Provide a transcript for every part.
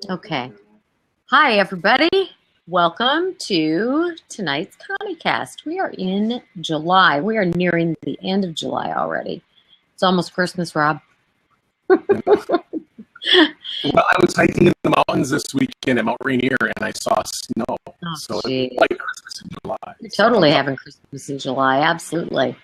Okay. Hi, everybody. Welcome to tonight's ConnieCast. We are in July. We are nearing the end of July already. It's almost Christmas, Rob. Well, I was hiking in the mountains this weekend at Mount Rainier, and I saw snow. Oh, so geez. it's like Christmas in July. You're totally having Christmas in July. Absolutely.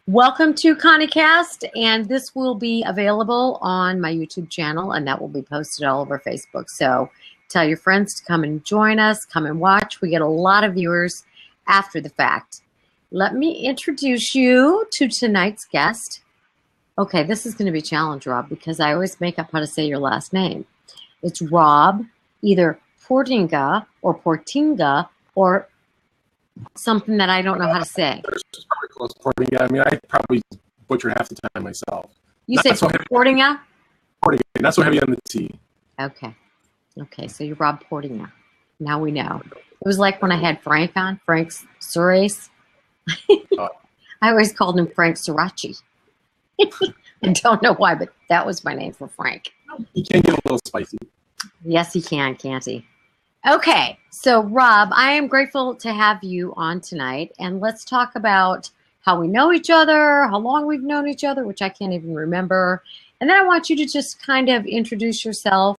Welcome to ConnieCast, and this will be available on my YouTube channel, and that will be posted all over Facebook. So tell your friends to come and join us, come and watch. We get a lot of viewers after the fact. Let me introduce you to tonight's guest. Okay, this is going to be a challenge, Rob, because I always make up how to say your last name. It's Rob, either Portinga or something that I don't know how to say. It's probably close to Portinga. I mean, I probably butchered half the time myself. You say Portinga? Portinga, not so heavy on the T. Okay. Okay, so you're Rob Portinga. Now we know. It was like when I had Frank on, Frank Surace. I always called him Frank Sriracha. I don't know why, but that was my name for Frank. He can get a little spicy. Yes, he can, can't he? Okay, so Rob, I am grateful to have you on tonight, and let's talk about how we know each other, how long we've known each other, which I can't even remember, and then I want you to just kind of introduce yourself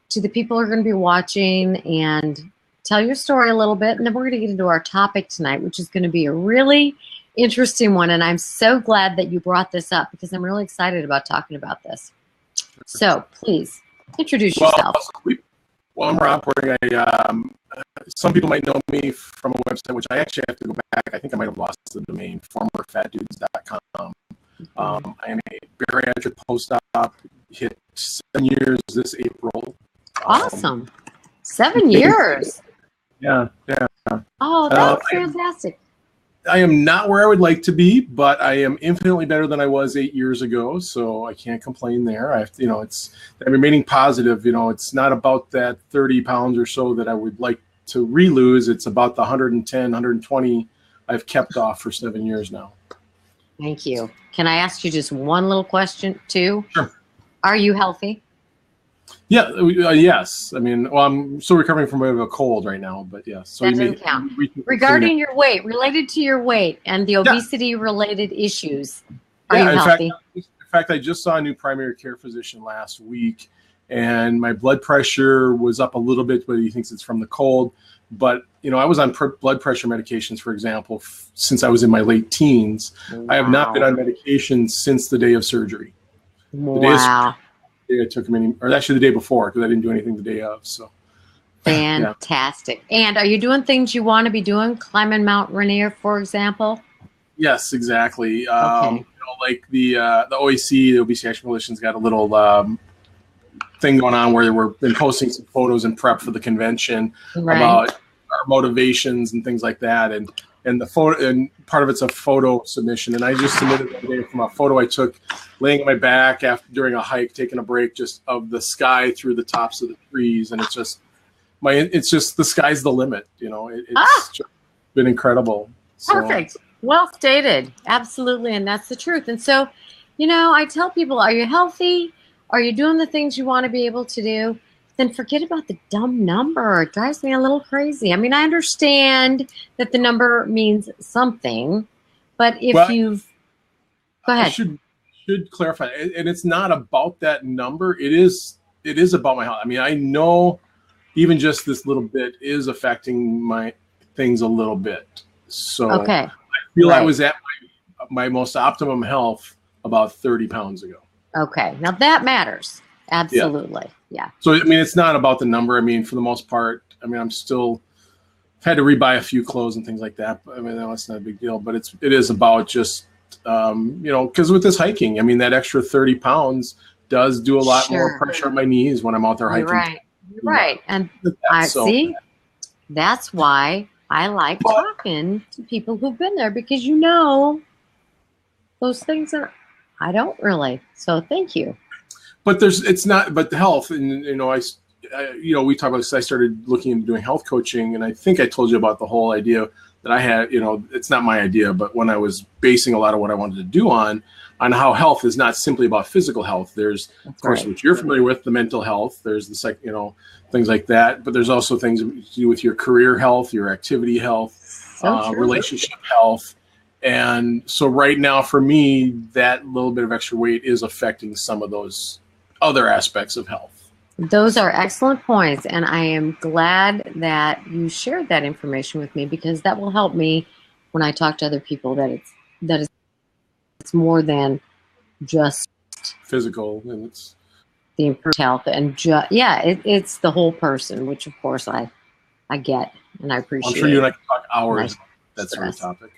to the people who are going to be watching and tell your story a little bit, and then we're going to get into our topic tonight, which is going to be a really interesting one, and I'm so glad that you brought this up because I'm really excited about talking about this. So please introduce yourself. Well, I'm Rob Portinga. Some people might know me from a website, which I actually have to go back. I think I might have lost the domain, formerfatdudes.com. I am a bariatric post-op, hit 7 years this April. Awesome. 7 years. Yeah. Oh, that's fantastic. I am not where I would like to be, but I am infinitely better than I was 8 years ago, so I can't complain there. I have to, I'm remaining positive. It's not about that 30 pounds or so that I would like to re-lose. It's about the 110, 120 I've kept off for 7 years now. Thank you. Can I ask you just one little question, too? Sure. Are you healthy? Yeah, yes. I mean, well, I'm still recovering from a cold right now, but yes. So that doesn't count. Regarding your weight, related to your weight and the obesity-related issues, are you healthy? In fact, I just saw a new primary care physician last week, and my blood pressure was up a little bit, but he thinks it's from the cold. But, I was on blood pressure medications, for example, since I was in my late teens. Wow. I have not been on medication since the day of surgery. Wow. I took him or actually the day before because I didn't do anything the day of. So fantastic. Yeah. And are you doing things you want to be doing? Climbing Mount Rainier, for example? Yes, exactly. Okay. Like the OAC, the Obesity Action Coalition's got a little thing going on where we've been posting some photos in prep for the convention about our motivations and things like that. And the photo, and part of it's a photo submission. And I just submitted one day from a photo I took laying on my back during a hike, taking a break, just of the sky through the tops of the trees. And it's just the sky's the limit. It's just been incredible. Perfect. Well stated. Absolutely. And that's the truth. And so, I tell people, are you healthy? Are you doing the things you want to be able to do? Then forget about the dumb number. It drives me a little crazy. I mean, I understand that the number means something, but if go ahead. I should clarify, and it's not about that number. It is about my health. I mean, I know even just this little bit is affecting my things a little bit. So I feel I was at my most optimum health about 30 pounds ago. Okay, now that matters. Absolutely. Yeah. So, I mean, it's not about the number. I mean, for the most part, I'm still had to rebuy a few clothes and things like that. But, I mean, that's not a big deal, but it is about just, because with this hiking, I mean, that extra 30 pounds does do a lot more pressure on my knees when I'm out there hiking. You're right. And I see, that's why I like talking to people who've been there because those things I don't really. So thank you. But but the health, and we talk about this. I started looking into doing health coaching, and I think I told you about the whole idea that I had, it's not my idea, but when I was basing a lot of what I wanted to do on how health is not simply about physical health. There's, of course, what you're familiar with, the mental health. There's the things like that. But there's also things to do with your career health, your activity health, relationship health. And so right now for me, that little bit of extra weight is affecting some of those other aspects of health. Those are excellent points. And I am glad that you shared that information with me, because that will help me when I talk to other people that it's more than just physical, and it's the improved health, and it's the whole person, which of course I get and I appreciate. I'm sure you and I can talk hours about that sort of topic.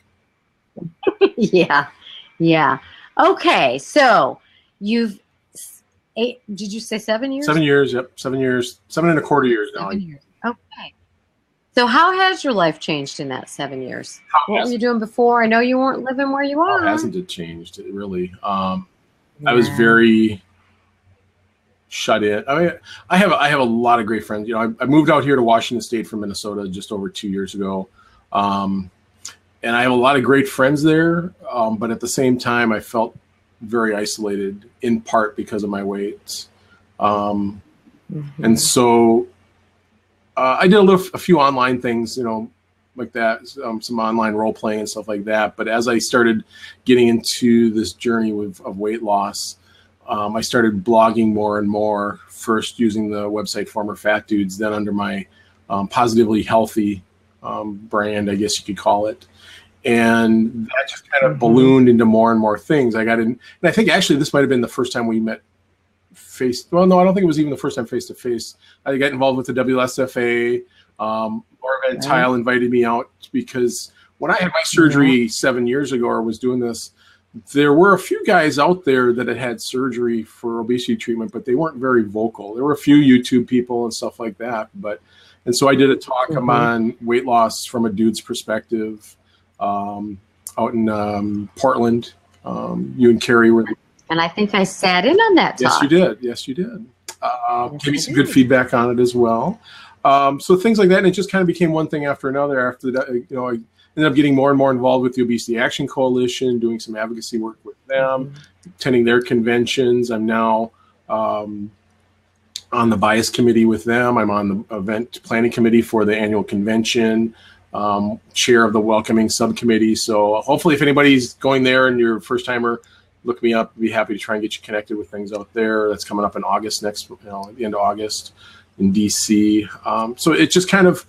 Yeah. Okay, so you've did you say 7 years? 7 years, yep. 7 years, 7.25 years now. 7 years. Okay. So how has your life changed in that 7 years? What were you doing before? I know you weren't living where you are. How hasn't it changed? It really. I was very shut in. I mean, I have a lot of great friends. I moved out here to Washington State from Minnesota just over 2 years ago, and I have a lot of great friends there. But at the same time, I felt very isolated, in part because of my weight, and so. I did a few online things, like that, some online role playing and stuff like that. But as I started getting into this journey of weight loss, I started blogging more and more, first using the website Former Fat Dudes, then under my Positively Healthy brand, I guess you could call it. And that just kind of ballooned into more and more things. I got in, and I think actually this might have been the first time we met well, no, I don't think it was even the first time face-to-face. I got involved with the WLSFA. Laura Van Tile invited me out because when I had my surgery 7 years ago, or was doing this, there were a few guys out there that had had surgery for obesity treatment, but they weren't very vocal. There were a few YouTube people and stuff like that. And so I did a talk on weight loss from a dude's perspective out in Portland. You and Carrie were. And I think I sat in on that talk. Yes, you did. Gave me some good feedback on it as well. So things like that, and it just kind of became one thing after another. After that, I ended up getting more and more involved with the Obesity Action Coalition, doing some advocacy work with them, attending their conventions. I'm now on the bias committee with them. I'm on the event planning committee for the annual convention, chair of the welcoming subcommittee. So hopefully if anybody's going there and you're a first timer, look me up. I'd be happy to try and get you connected with things out there. That's coming up in August at the end of August in DC. So it just kind of,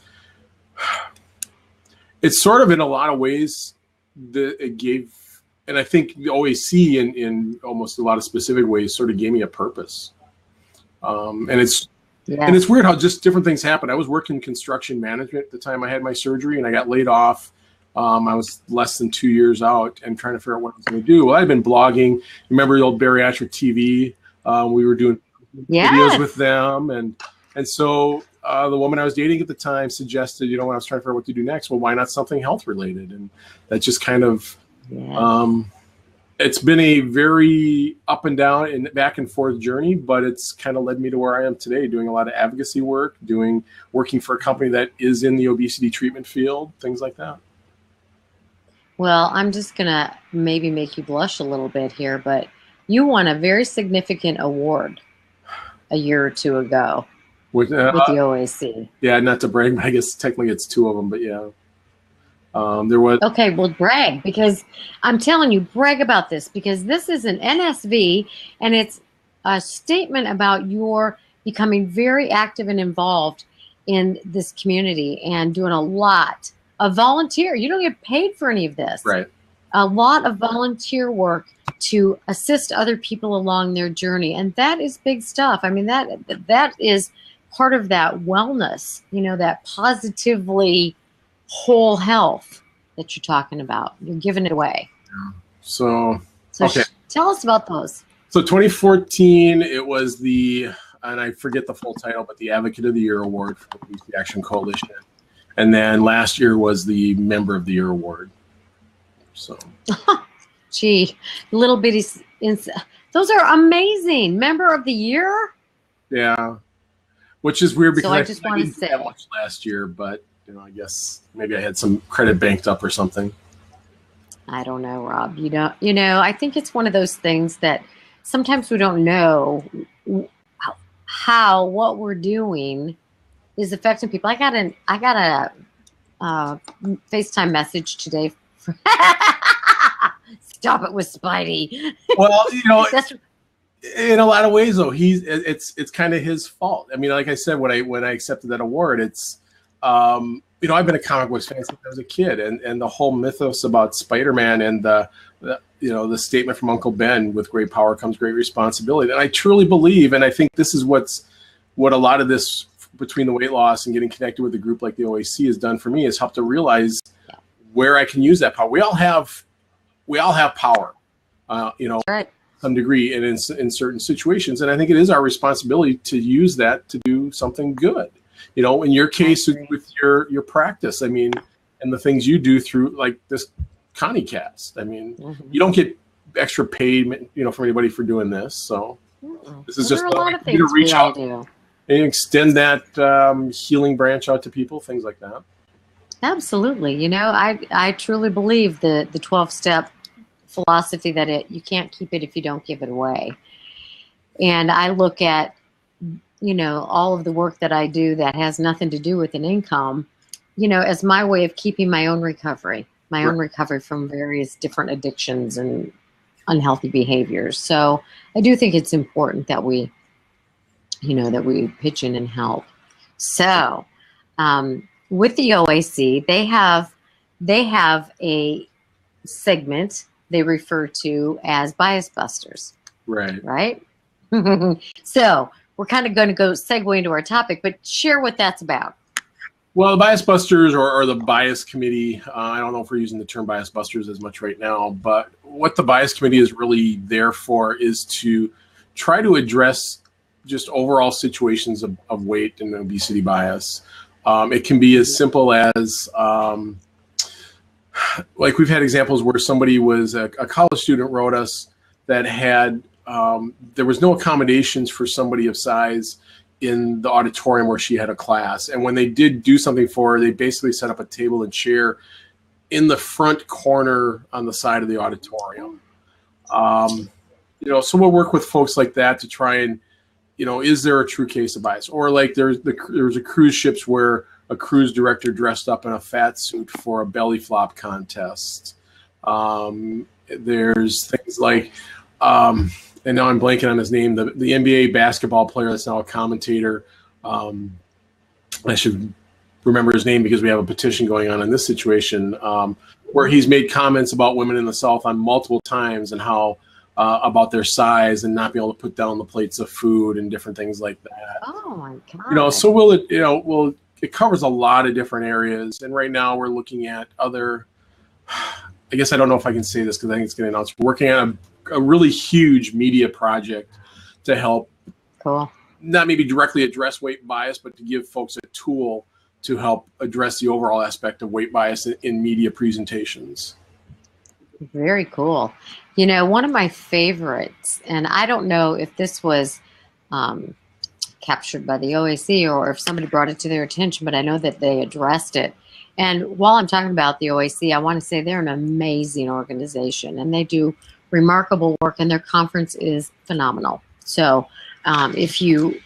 it's sort of in a lot of ways that it gave, and I think the OAC in almost a lot of specific ways sort of gave me a purpose. And it's weird how just different things happen. I was working construction management at the time I had my surgery, and I got laid off. I was less than 2 years out and trying to figure out what I was going to do. Well, I'd been blogging. Remember the old Bariatric TV? We were doing videos with them. And so the woman I was dating at the time suggested, when I was trying to figure out what to do next, well, why not something health related? And that just kind of, it's been a very up and down and back and forth journey, but it's kind of led me to where I am today, doing a lot of advocacy work, working for a company that is in the obesity treatment field, things like that. Well, I'm just going to maybe make you blush a little bit here, but you won a very significant award a year or two ago with the OAC. Yeah, not to brag, but I guess technically it's two of them, but yeah. There was. Okay, well, brag, because I'm telling you, brag about this, because this is an NSV, and it's a statement about your becoming very active and involved in this community and doing a lot of volunteer. You don't get paid for any of this. Right. A lot of volunteer work to assist other people along their journey. And that is big stuff. I mean, that is part of that wellness, that positively whole health that you're talking about. You're giving it away. Yeah. So okay. Tell us about those. So 2014, it was and I forget the full title, but the Advocate of the Year Award for the Obesity Action Coalition. And then last year was the Member of the Year Award. So, gee, little bitty, those are amazing. Member of the Year. Yeah, which is weird because so I just want to say that much last year, but I guess maybe I had some credit banked up or something. I don't know, Rob. I think it's one of those things that sometimes we don't know how what we're doing is affecting people. I got a FaceTime message today. Stop it with Spidey. Well, That's in a lot of ways, though, it's kind of his fault. I mean, like I said, when I accepted that award, it's I've been a comic books fan since I was a kid, and the whole mythos about Spider-Man and the statement from Uncle Ben, with great power comes great responsibility. And I truly believe, and I think this is what a lot of this between the weight loss and getting connected with a group like the OAC has done for me, is help to realize where I can use that power. We all have power, right. some degree, and in certain situations. And I think it is our responsibility to use that to do something good. In your case with your practice, I mean, and the things you do through like this ConnieCast. I mean, you don't get extra paid, from anybody for doing this. So this is just a lot of things to reach out do. And extend that healing branch out to people, things like that. Absolutely. I truly believe the 12-step philosophy that you can't keep it if you don't give it away. And I look at, all of the work that I do that has nothing to do with an income, as my way of keeping my own recovery from various different addictions and unhealthy behaviors. So I do think it's important that we pitch in and help. So, with the OAC, they have a segment they refer to as Bias Busters. Right? So we're kind of going to segue into our topic, but share what that's about. Well, the Bias Busters or the Bias Committee, I don't know if we're using the term Bias Busters as much right now, but what the Bias Committee is really there for is to try to address just overall situations of weight and obesity bias. It can be as simple as, like we've had examples where somebody was a college student wrote us that had, there was no accommodations for somebody of size in the auditorium where she had a class. And when they did do something for her, they basically set up a table and chair in the front corner on the side of the auditorium. So we'll work with folks like that to try and, is there a true case of bias? Or like there was a cruise ships where a cruise director dressed up in a fat suit for a belly flop contest. There's things like, and now I'm blanking on his name, the NBA basketball player that's now a commentator. I should remember his name because we have a petition going on in this situation, where he's made comments about women in the South on multiple times and how about their size and not being able to put down the plates of food and different things like that. Oh my God. So it covers a lot of different areas. And right now we're looking at other, I guess I don't know if I can say this because I think it's getting announced. We're working on a really huge media project to help not maybe directly address weight bias, but to give folks a tool to help address the overall aspect of weight bias in media presentations. Very cool. One of my favorites, and I don't know if this was captured by the OAC or if somebody brought it to their attention, but I know that they addressed it. And while I'm talking about the OAC, I want to say they're an amazing organization and they do remarkable work and their conference is phenomenal. So if you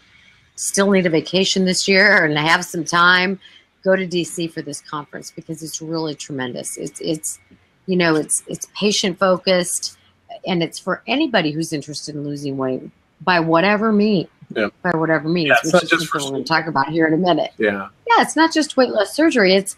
still need a vacation this year and have some time, go to DC for this conference because it's really tremendous. It's patient focused and it's for anybody who's interested in losing weight by whatever means. Yeah. By whatever means, yeah, which is something we're going to talk about here in a minute. Yeah. Yeah, it's not just weight loss surgery. It's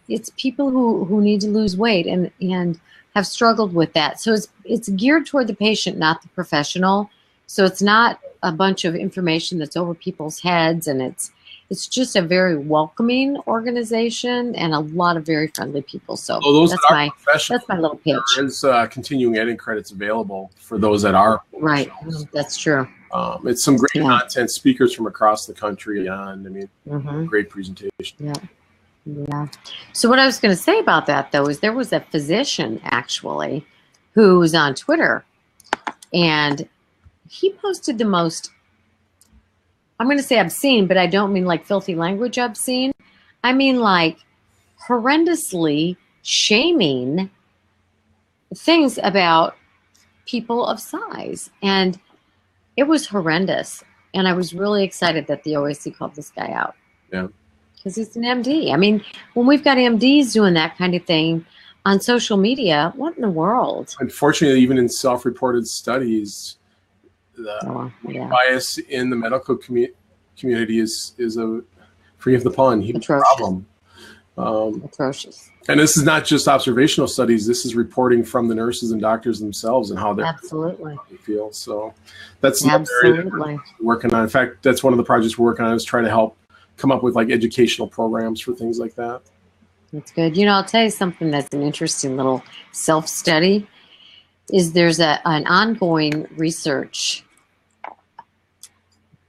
it's people who need to lose weight and have struggled with that. So it's geared toward the patient, not the professional. So it's not a bunch of information that's over people's heads, and it's just a very welcoming organization and a lot of very friendly people. So that's my little pitch. There is continuing ed credits available for those that are right. That's true. It's some great content, speakers from across the country on. Great presentation. Yeah. So what I was going to say about that, though, is there was a physician actually who was on Twitter, and he posted the most, I'm going to say obscene, but I don't mean like filthy language obscene, I mean, like horrendously shaming things about people of size. And it was horrendous. And I was really excited that the OAC called this guy out. Yeah. Because he's an MD. I mean, when we've got MDs doing that kind of thing on social media, what in the world? Unfortunately, even in self-reported studies, the bias in the medical community is a, forgive the pun, huge problem. Atrocious. And this is not just observational studies. This is reporting from the nurses and doctors themselves and how they feel. So that's absolutely working on. In fact, that's one of the projects we're working on, is trying to help come up with like educational programs for things like that. That's good. You know, I'll tell you something that's an interesting little self-study is there's an ongoing research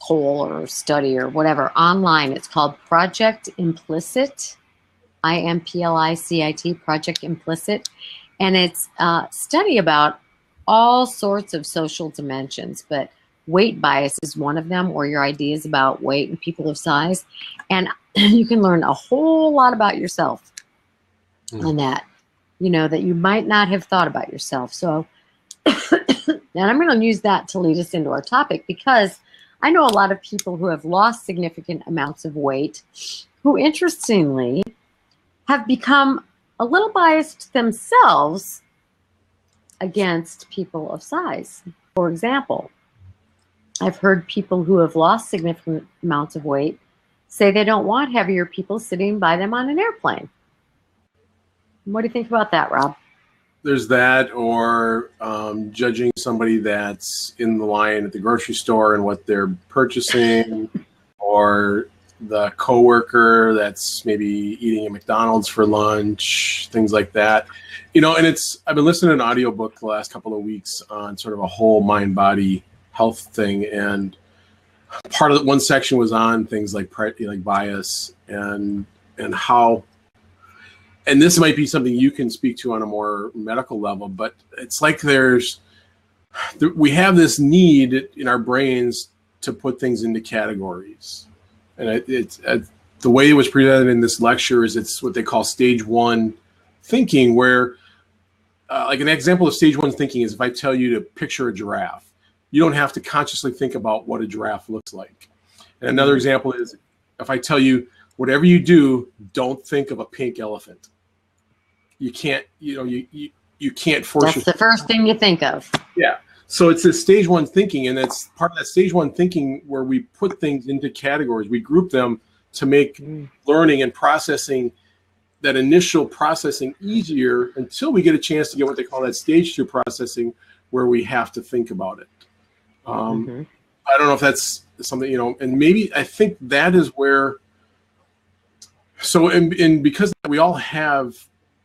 poll or study or whatever online. It's called Project Implicit, IMPLICIT, Project Implicit. And it's a study about all sorts of social dimensions, but weight bias is one of them, or your ideas about weight and people of size. And you can learn a whole lot about yourself on that, you know, that you might not have thought about yourself. So, and I'm going to use that to lead us into our topic, because I know a lot of people who have lost significant amounts of weight who, interestingly, have become a little biased themselves against people of size. For example, I've heard people who have lost significant amounts of weight say they don't want heavier people sitting by them on an airplane. What do you think about that, Rob? There's that, or judging somebody that's in the line at the grocery store and what they're purchasing, or the coworker that's maybe eating at McDonald's for lunch, things like that. You know, and I've been listening to an audiobook the last couple of weeks on sort of a whole mind-body health thing, and part of one section was on things like bias and how, and this might be something you can speak to on a more medical level, but it's like we have this need in our brains to put things into categories. And the way it was presented in this lecture is it's what they call stage one thinking, where like an example of stage one thinking is if I tell you to picture a giraffe, you don't have to consciously think about what a giraffe looks like. And another example is if I tell you, whatever you do, don't think of a pink elephant. You can't, you can't force. That's the first thing you think of. Yeah. So it's this stage one thinking, and it's part of that stage one thinking where we put things into categories. We group them to make learning and processing, that initial processing, easier until we get a chance to get what they call that stage two processing, where we have to think about it. I don't know if that's something, and maybe I think that is where, so, and because we all have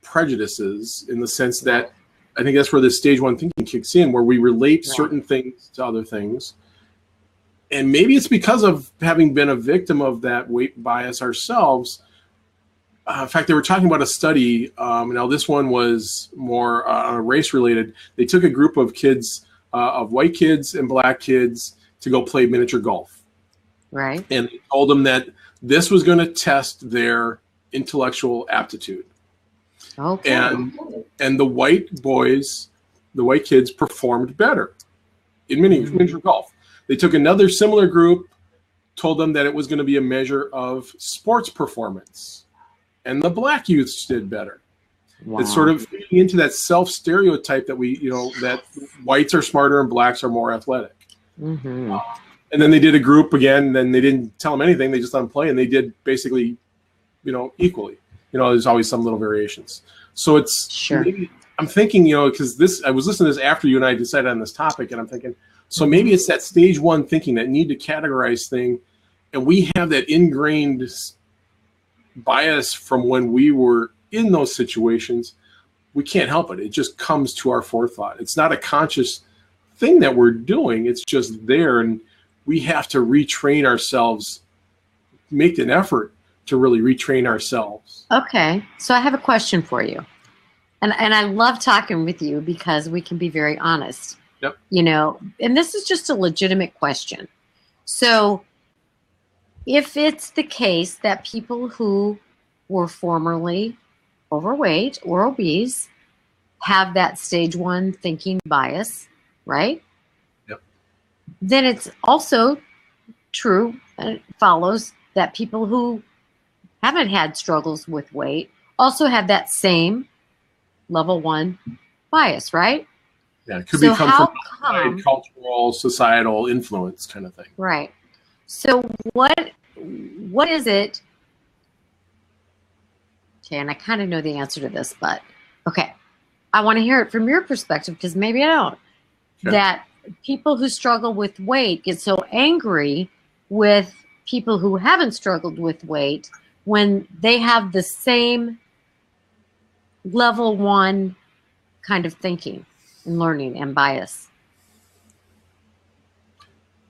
prejudices in the sense that I think that's where the stage one thinking kicks in, where we relate certain things to other things. And maybe it's because of having been a victim of that weight bias ourselves. In fact, they were talking about a study. Now, this one was more race related. They took a group of kids, of white kids and black kids, to go play miniature golf. Right. And they told them that this was going to test their intellectual aptitude. Okay. And the white boys, the white kids, performed better in miniature golf. They took another similar group, told them that it was going to be a measure of sports performance, and the black youths did better. Wow. It's sort of feeding into that self-stereotype that that whites are smarter and blacks are more athletic. And then they did a group again, then they didn't tell them anything. They just let them play, and they did basically, equally. There's always some little variations. So it's, maybe, I'm thinking, because I was listening to this after you and I decided on this topic, and I'm thinking, so maybe it's that stage one thinking, that need to categorize thing, and we have that ingrained bias from when we were in those situations. We can't help it. It just comes to our forethought. It's not a conscious thing that we're doing. It's just there, and we have to retrain ourselves, make an effort to really retrain ourselves. Okay. So I have a question for you. And I love talking with you because we can be very honest. Yep. And this is just a legitimate question. So if it's the case that people who were formerly overweight or obese have that stage 1 thinking bias, right? Yep. Then it's also true and it follows that people who haven't had struggles with weight also have that same level 1 bias, right? Yeah, it could So become how from come, cultural, societal influence kind of thing. right? So what is it? Okay, and I kind of know the answer to this, but okay. I want to hear it from your perspective because maybe I don't. Sure. That people who struggle with weight get so angry with people who haven't struggled with weight when they have the same level 1 kind of thinking and learning and bias.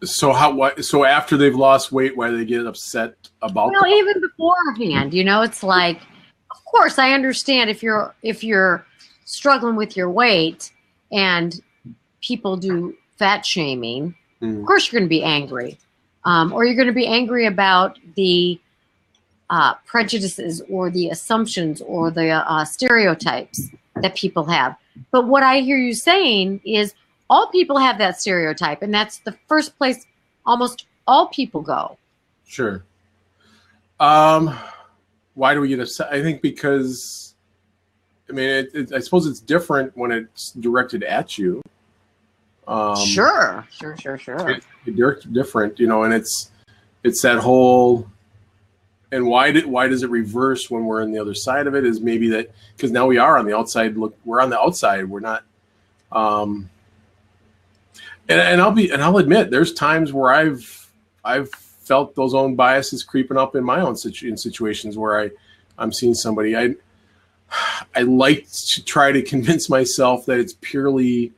So so after they've lost weight, why do they get upset about Well, even beforehand, it's like, of course, I understand if you're struggling with your weight and people do fat shaming, of course you're going to be angry. Or you're going to be angry about the prejudices or the assumptions or the stereotypes that people have. But what I hear you saying is all people have that stereotype, and that's the first place almost all people go. Sure. Why do we get upset? I think because, I mean, I suppose it's different when it's directed at you. Sure. It's different, and it's that whole. And why does it reverse when we're on the other side of it? Is maybe that because now we are on the outside. Look, we're on the outside. We're not. And I'll admit, there's times where I've felt those own biases creeping up in my own in situations where I'm seeing somebody. I like to try to convince myself that it's purely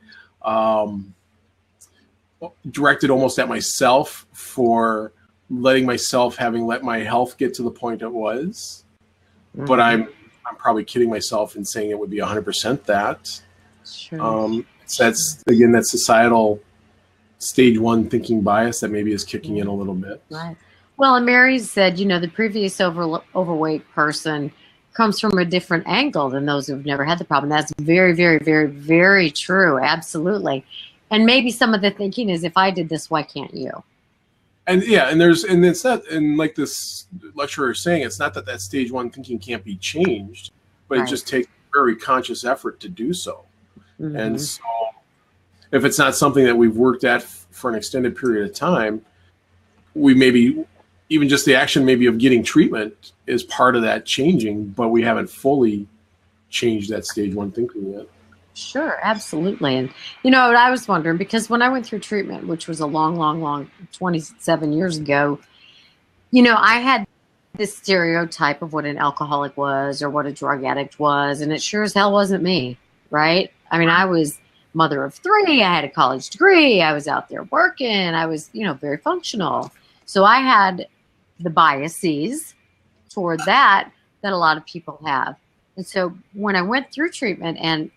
directed almost at myself for letting myself having let my health get to the point it was. Mm-hmm. But I'm probably kidding myself in saying it would be 100% that. Sure. That's again that societal stage 1 thinking bias that maybe is kicking in a little bit. Right. Well, and Mary said, the previous overweight person comes from a different angle than those who've never had the problem. That's very, very, very, very true. Absolutely. And maybe some of the thinking is, if I did this, why can't you? And yeah, and it's not, and like this lecturer is saying, it's not that stage 1 thinking can't be changed, but It just takes very conscious effort to do so. Mm-hmm. And so if it's not something that we've worked at for an extended period of time, we maybe, even just the action maybe of getting treatment is part of that changing, but we haven't fully changed that stage 1 thinking yet. Sure, absolutely. And what I was wondering, because when I went through treatment, which was a long 27 years ago, I had this stereotype of what an alcoholic was or what a drug addict was, and it sure as hell wasn't me, right? I mean, I was mother of 3, I had a college degree, I was out there working, I was, very functional. So I had the biases toward that a lot of people have. And so when I went through treatment and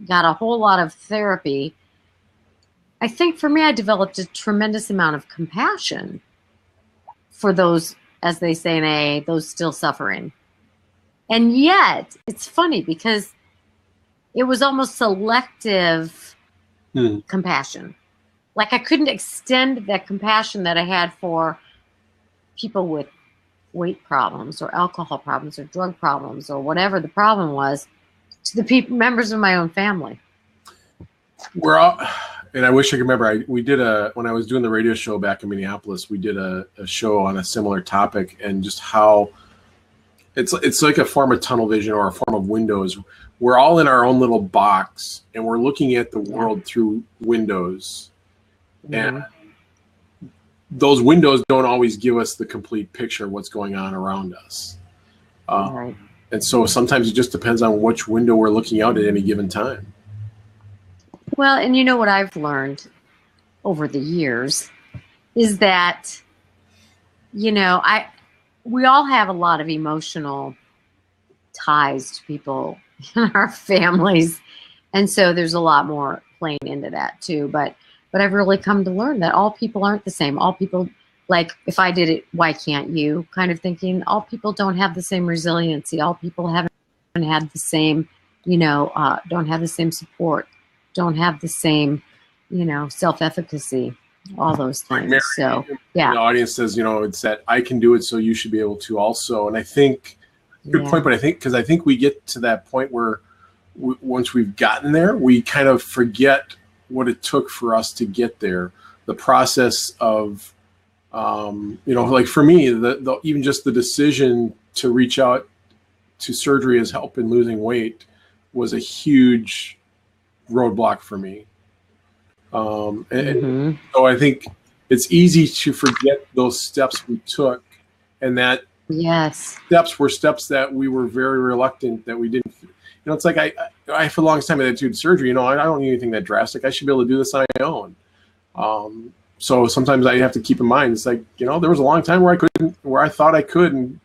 got a whole lot of therapy, I think for me, I developed a tremendous amount of compassion for those, as they say in AA, those still suffering. And yet, it's funny because it was almost selective compassion. Like I couldn't extend that compassion that I had for people with weight problems or alcohol problems or drug problems or whatever the problem was to the members of my own family. We're all, and I wish I could remember. When I was doing the radio show back in Minneapolis, we did a show on a similar topic, and just how it's like a form of tunnel vision or a form of windows. We're all in our own little box, and we're looking at the world through windows, and those windows don't always give us the complete picture of what's going on around us. Right. And so sometimes it just depends on which window we're looking out at any given time. Well, and what I've learned over the years is that, we all have a lot of emotional ties to people in our families. And so there's a lot more playing into that too. But I've really come to learn that all people aren't the same. All people, like, if I did it, why can't you? Kind of thinking all people don't have the same resiliency. All people haven't had the same, don't have the same support, don't have the same, self-efficacy, all those things. Mary, so, yeah. The audience says, it's that I can do it, so you should be able to also. And I think, good point, but I think we get to that point where once we've gotten there, we kind of forget what it took for us to get there. The process of, like for me, even just the decision to reach out to surgery as help in losing weight was a huge roadblock for me. And so I think it's easy to forget those steps we took, and that steps were steps that we were very reluctant, that we didn't. It's like I for the longest time I had to do surgery. I don't need anything that drastic. I should be able to do this on my own. So sometimes I have to keep in mind, it's like, there was a long time where I couldn't, where I thought I could, and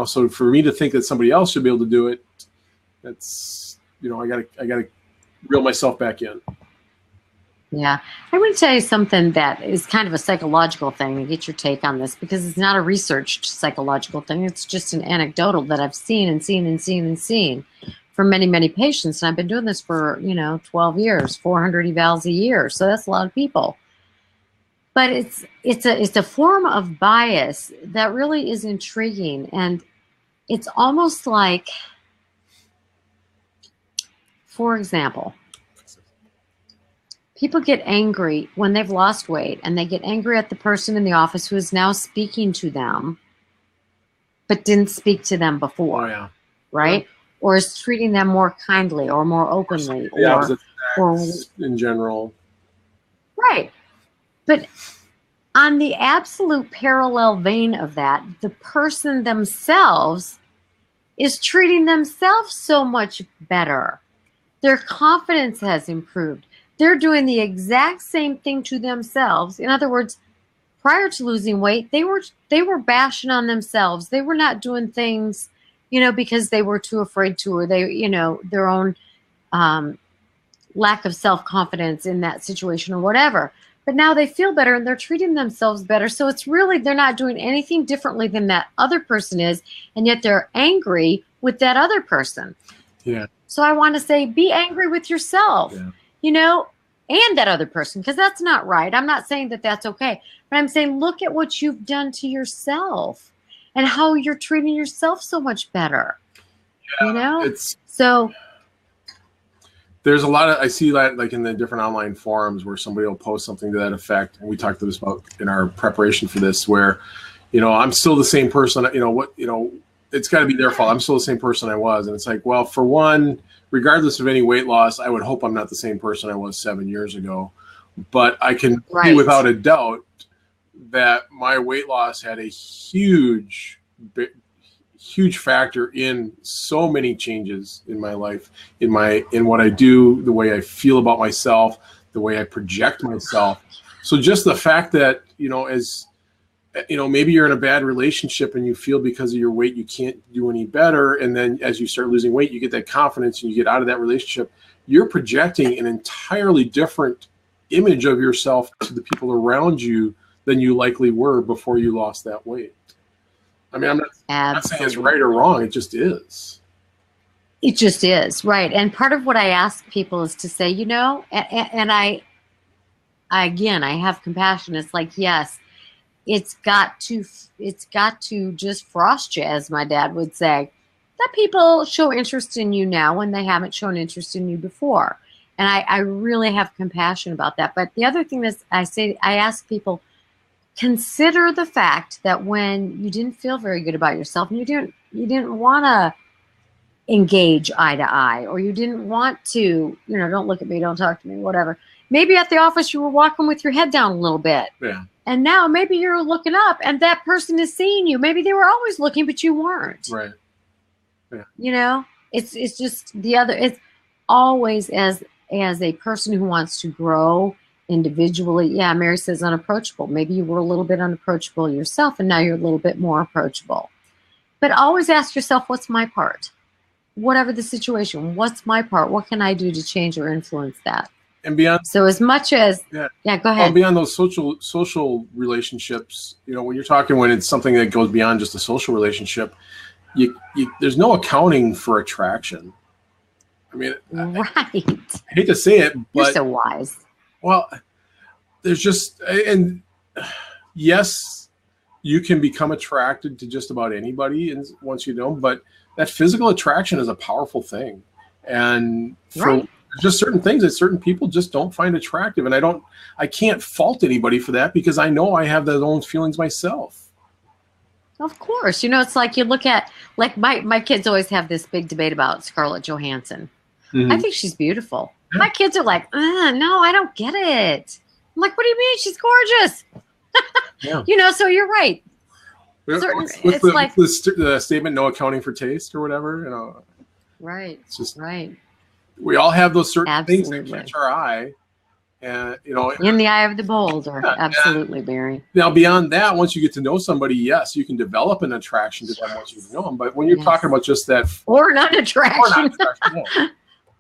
so for me to think that somebody else should be able to do it, that's, I gotta reel myself back in. Yeah. I want to tell you something that is kind of a psychological thing, to get your take on this, because it's not a researched psychological thing. It's just an anecdotal that I've seen for many, many patients. And I've been doing this for, 12 years, 400 evals a year. So that's a lot of people. But it's a form of bias that really is intriguing. And it's almost like, for example, people get angry when they've lost weight, and they get angry at the person in the office who is now speaking to them, but didn't speak to them before. Oh, yeah. Right? Yeah. Or is treating them more kindly or more openly. Or in general. Right. But on the absolute parallel vein of that, the person themselves is treating themselves so much better. Their confidence has improved. They're doing the exact same thing to themselves. In other words, prior to losing weight, they were bashing on themselves. They were not doing things, because they were too afraid to, or they, their own lack of self-confidence in that situation or whatever. But now they feel better and they're treating themselves better. So it's really, they're not doing anything differently than that other person is, and yet they're angry with that other person. Yeah. So I want to say, be angry with yourself. Yeah. And that other person, because that's not right. I'm not saying that that's okay, but I'm saying, look at what you've done to yourself and how you're treating yourself so much better. Yeah, there's a lot of, I see that like in the different online forums where somebody will post something to that effect. And we talked to this about in our preparation for this, where, I'm still the same person, it's got to be their fault. I'm still the same person I was. And it's like, well, for one, regardless of any weight loss, I would hope I'm not the same person I was 7 years ago. But I can say without a doubt that my weight loss had a huge factor in so many changes in my life, in what I do, the way I feel about myself, the way I project myself. So just the fact that, maybe you're in a bad relationship and you feel because of your weight you can't do any better, and then as you start losing weight, you get that confidence and you get out of that relationship, you're projecting an entirely different image of yourself to the people around you than you likely were before you lost that weight. I mean, I'm not saying it's right or wrong, it just is. It just is, right. And part of what I ask people is to say, and I have compassion. It's like, yes, it's got to just frost you, as my dad would say, that people show interest in you now when they haven't shown interest in you before. And I really have compassion about that. But the other thing is, I ask people, consider the fact that when you didn't feel very good about yourself and you didn't want to engage eye to eye, or you didn't want to, don't look at me, don't talk to me, whatever. Maybe at the office you were walking with your head down a little bit. Yeah. And now maybe you're looking up and that person is seeing you. Maybe they were always looking, but you weren't. Right. Yeah. It's just it's always as a person who wants to grow individually. Yeah, Mary says unapproachable. Maybe you were a little bit unapproachable yourself and now you're a little bit more approachable. But always ask yourself, what's my part? Whatever the situation, what's my part? What can I do to change or influence that? And beyond, So as much as yeah, go ahead. well, beyond those social relationships, when you're talking, when it's something that goes beyond just a social relationship, there's no accounting for attraction. I mean, Right. I hate to say it, but You're so wise. Well, there's just, and yes, you can become attracted to just about anybody once you know, but that physical attraction is a powerful thing. And for just certain things that certain people just don't find attractive. And I can't fault anybody for that, because I know I have those own feelings myself. Of course. It's like you look at, like my kids always have this big debate about Scarlett Johansson. Mm-hmm. I think she's beautiful. Yeah. My kids are like, no, I don't get it. I'm like, what do you mean? She's gorgeous. Yeah. So you're right. It's like the statement, no accounting for taste or whatever, Right. It's just right. We all have those certain things that catch our eye, and in the eye of the beholder. Yeah, absolutely, Barry. Now, beyond that, once you get to know somebody, yes, you can develop an attraction to them once you know them. But when you're talking about just that, or not attraction,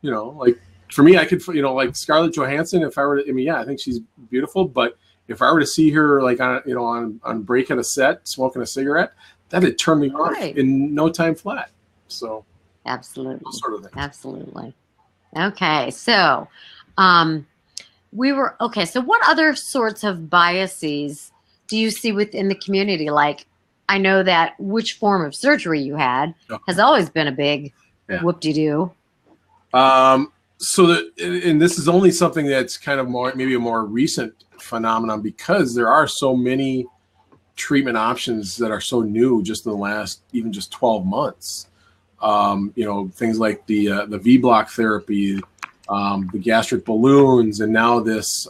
like for me, I could, like Scarlett Johansson. If I were to, I think she's beautiful, but if I were to see her like on break at a set smoking a cigarette, that'd turn me off in no time flat. So absolutely, those sort of things. Absolutely. Okay, so so what other sorts of biases do you see within the community? Like, I know that which form of surgery you had has always been a big whoop-de-doo. And this is only something that's kind of maybe a more recent phenomenon, because there are so many treatment options that are so new just in the last even just 12 months. Things like the V-block therapy, the gastric balloons, and now this,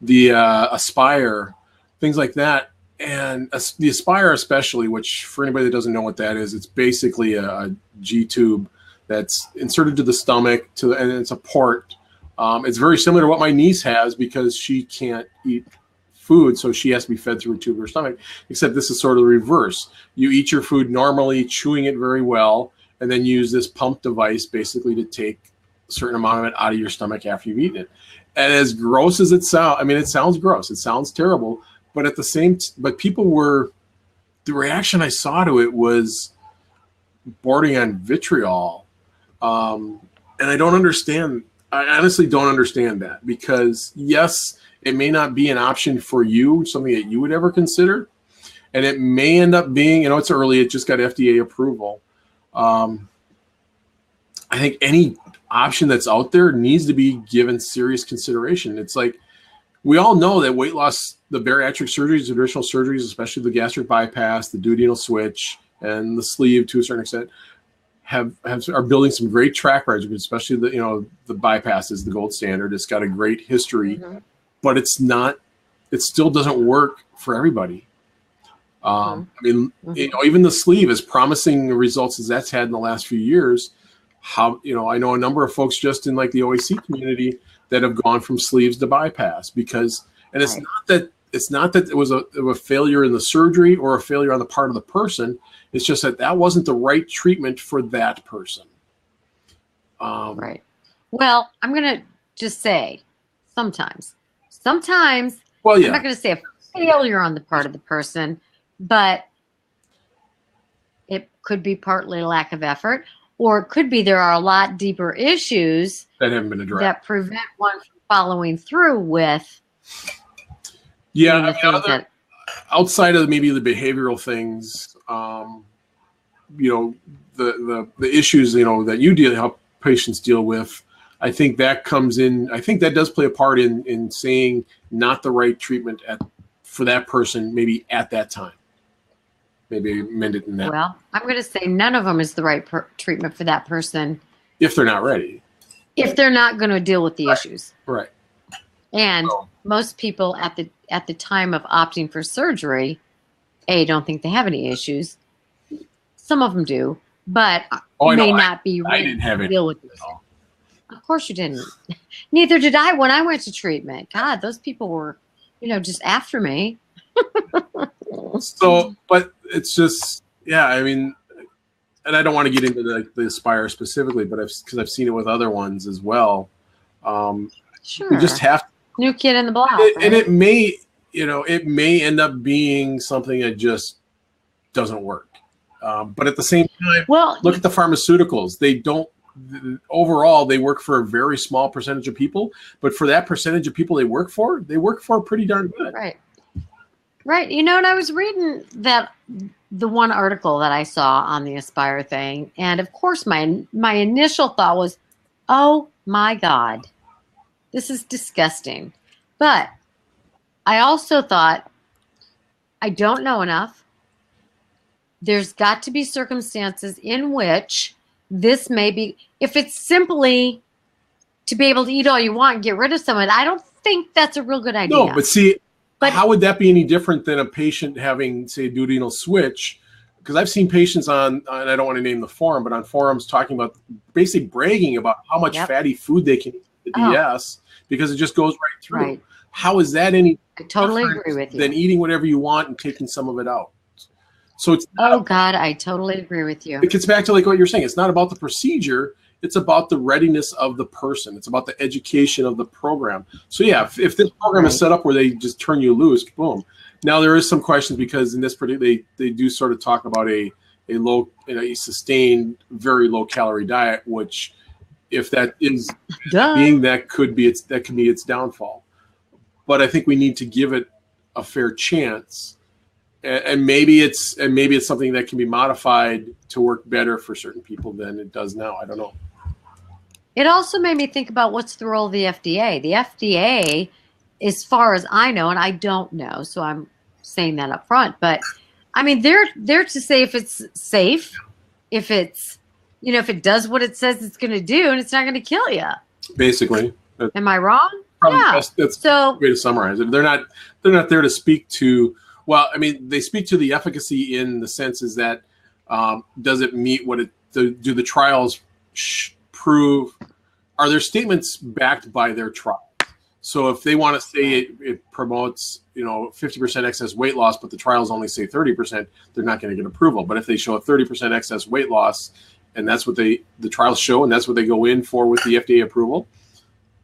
the Aspire, things like that. And the Aspire especially, which for anybody that doesn't know what that is, it's basically a G-tube that's inserted to the stomach, and it's a port. It's very similar to what my niece has, because she can't eat food, so she has to be fed through a tube in her stomach, except this is sort of the reverse. You eat your food normally, chewing it very well, and then use this pump device basically to take a certain amount of it out of your stomach after you've eaten it. And as gross as it sounds, it sounds gross, it sounds terrible, but at the same but the reaction I saw to it was bordering on vitriol. And I honestly don't understand that, because yes, it may not be an option for you, something that you would ever consider. And it may end up being, it's early, it just got FDA approval. I think any option that's out there needs to be given serious consideration. It's like, we all know that weight loss, the bariatric surgeries, the traditional surgeries, especially the gastric bypass, the duodenal switch, and the sleeve to a certain extent, are building some great track records, especially the bypass is the gold standard. It's got a great history. Mm-hmm. But it still doesn't work for everybody. Even the sleeve, as promising results as that's had in the last few years, I know a number of folks just in like the OAC community that have gone from sleeves to bypass, and it's not that it was a failure in the surgery or a failure on the part of the person. It's just that wasn't the right treatment for that person. Right. Well, I'm going to just say sometimes, well, yeah. I'm not going to say a failure on the part of the person, but it could be partly lack of effort, or it could be there are a lot deeper issues that haven't been addressed that prevent one from following through with. Yeah, outside of maybe the behavioral things, the issues that help patients deal with. I think that comes in. I think that does play a part in saying not the right treatment for that person, maybe at that time. Maybe amend it in that. Well, I'm going to say none of them is the right treatment for that person if they're not ready. If they're not going to deal with the issues. Right. And most people at the time of opting for surgery, don't think they have any issues. Some of them do, but may not be ready to deal with it. Of course you didn't. Neither did I when I went to treatment. God, those people were, just after me. So, but it's just, and I don't want to get into the Aspire specifically, but because I've seen it with other ones as well. Sure. We just have to, new kid in the block, and it may, it may end up being something that just doesn't work. But at the same time, well, look at the pharmaceuticals. They don't, overall, they work for a very small percentage of people, but for that percentage of people they work for pretty darn good. Right. Right. And I was reading the one article that I saw on the Aspire thing. And of course, my initial thought was, oh my God, this is disgusting. But I also thought, I don't know enough. There's got to be circumstances in which this may be, if it's simply to be able to eat all you want and get rid of someone, I don't think that's a real good idea. No, but see, how would that be any different than a patient having, say, a duodenal switch? Because I've seen patients on, and I don't want to name the forum, but on forums talking about, basically bragging about how much fatty food they can eat with the DS, because it just goes right through. Right. How is that any I totally agree with you. than eating whatever you want and taking some of it out? So it's God, I totally agree with you. It gets back to like what you're saying. It's not about the procedure. It's about the readiness of the person. It's about the education of the program. So yeah, if this program is set up where they just turn you loose, boom. Now there is some questions because in this particular, they do sort of talk about a sustained, very low calorie diet, which if that is being, that could be its downfall. But I think we need to give it a fair chance. And maybe it's something that can be modified to work better for certain people than it does now. I don't know. It also made me think about what's the role of the FDA. The FDA, as far as I know, and I don't know, so I'm saying that up front, but I mean, they're to say if it's safe, if it's, if it does what it says it's going to do and it's not going to kill you. Basically. Am I wrong? Yeah. That's a way to summarize it. They're not there to speak to, well, I mean, they speak to the efficacy in the sense is that does it meet what do the trials prove? Are their statements backed by their trials? So if they want to say it promotes, 50% excess weight loss, but the trials only say 30%, they're not going to get approval. But if they show a 30% excess weight loss, and that's what the trials show, and that's what they go in for with the FDA approval,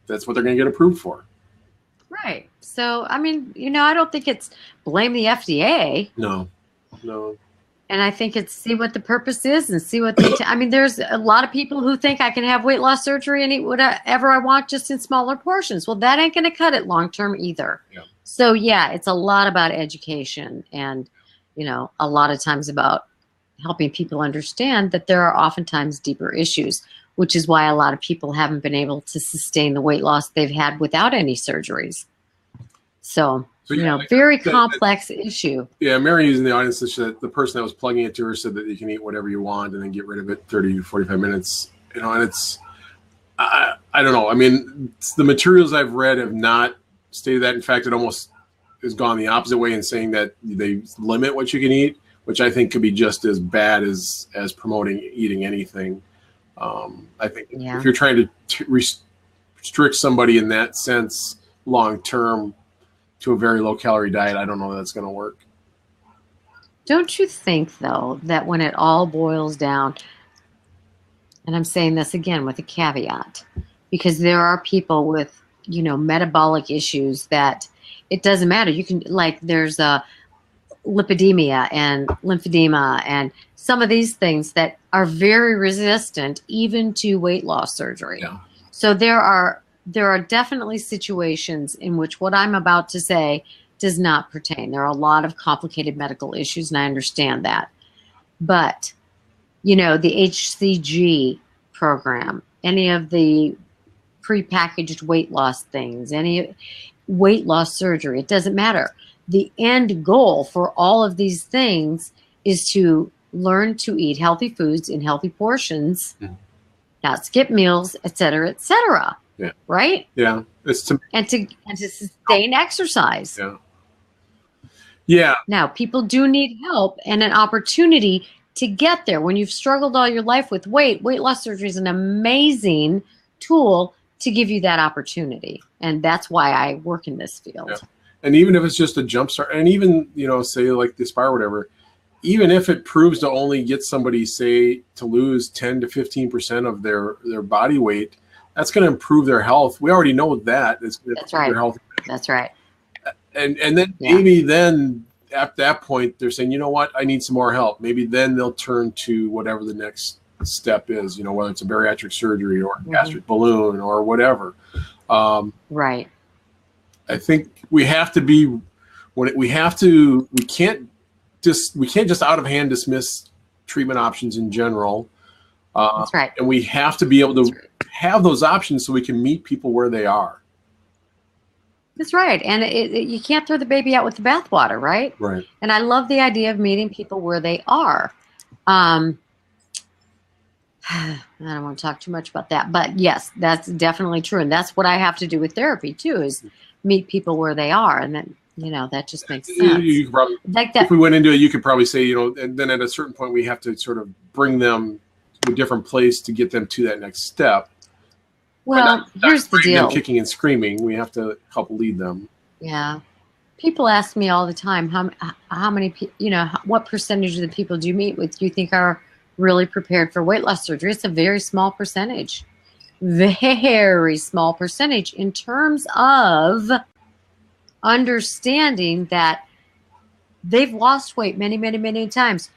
that's what they're going to get approved for. Right. So, I mean, I don't think it's blame the FDA. No. And I think it's see what the purpose is and see what I mean, there's a lot of people who think I can have weight loss surgery and eat whatever I want just in smaller portions. Well, that ain't going to cut it long term either. Yeah. So, yeah, it's a lot about education and, a lot of times about helping people understand that there are oftentimes deeper issues, which is why a lot of people haven't been able to sustain the weight loss they've had without any surgeries. So very complex issue. Yeah, Mary is in the audience. The person that was plugging it to her said that you can eat whatever you want and then get rid of it 30 to 45 minutes. And it's, I don't know. I mean, the materials I've read have not stated that. In fact, it almost has gone the opposite way in saying that they limit what you can eat, which I think could be just as bad as promoting eating anything. I think if you're trying to restrict somebody in that sense long term to a very low calorie diet, I don't know that's going to work. Don't you think, though, that when it all boils down, and I'm saying this again with a caveat, because there are people with, metabolic issues that it doesn't matter. You can, there's a lipidemia and lymphedema and some of these things that are very resistant even to weight loss surgery. Yeah. So there are definitely situations in which what I'm about to say does not pertain. There are a lot of complicated medical issues, and I understand that. But, the HCG program, any of the prepackaged weight loss things, any weight loss surgery, it doesn't matter. The end goal for all of these things is to learn to eat healthy foods in healthy portions, not skip meals, et cetera, et cetera. Yeah. Right? Yeah. And to sustain exercise. Yeah. Yeah. Now, people do need help and an opportunity to get there. When you've struggled all your life with weight loss surgery is an amazing tool to give you that opportunity. And that's why I work in this field. Yeah. And even if it's just a jump start, and even, say like the Aspire or whatever, even if it proves to only get somebody, say, to lose 10 to 15% of their body weight, that's going to improve their health. We already know that. It's going to improve their health. That's right. And then maybe then at that point they're saying, you know what, I need some more help. Maybe then they'll turn to whatever the next step is, you know, whether it's a bariatric surgery or a gastric balloon or whatever. Right. I think we have to be we can't just out of hand dismiss treatment options in general. That's right. And we have to be able to have those options so we can meet people where they are. That's right. And you can't throw the baby out with the bathwater, right? Right. And I love the idea of meeting people where they are. I don't want to talk too much about that, but yes, that's definitely true. And that's what I have to do with therapy too, is meet people where they are. And then, you know, that just makes sense. You probably, like that. If we went into it, you could probably say, you know, and then at a certain point we have to sort of bring them to a different place to get them to that next step. Well, here's the deal. Them kicking and screaming, we have to help lead them. Yeah. People ask me all the time, how many, you know, what percentage of the people do you meet with do you think are really prepared for weight loss surgery? It's a very small percentage. Very small percentage in terms of understanding that they've lost weight many, many, many times.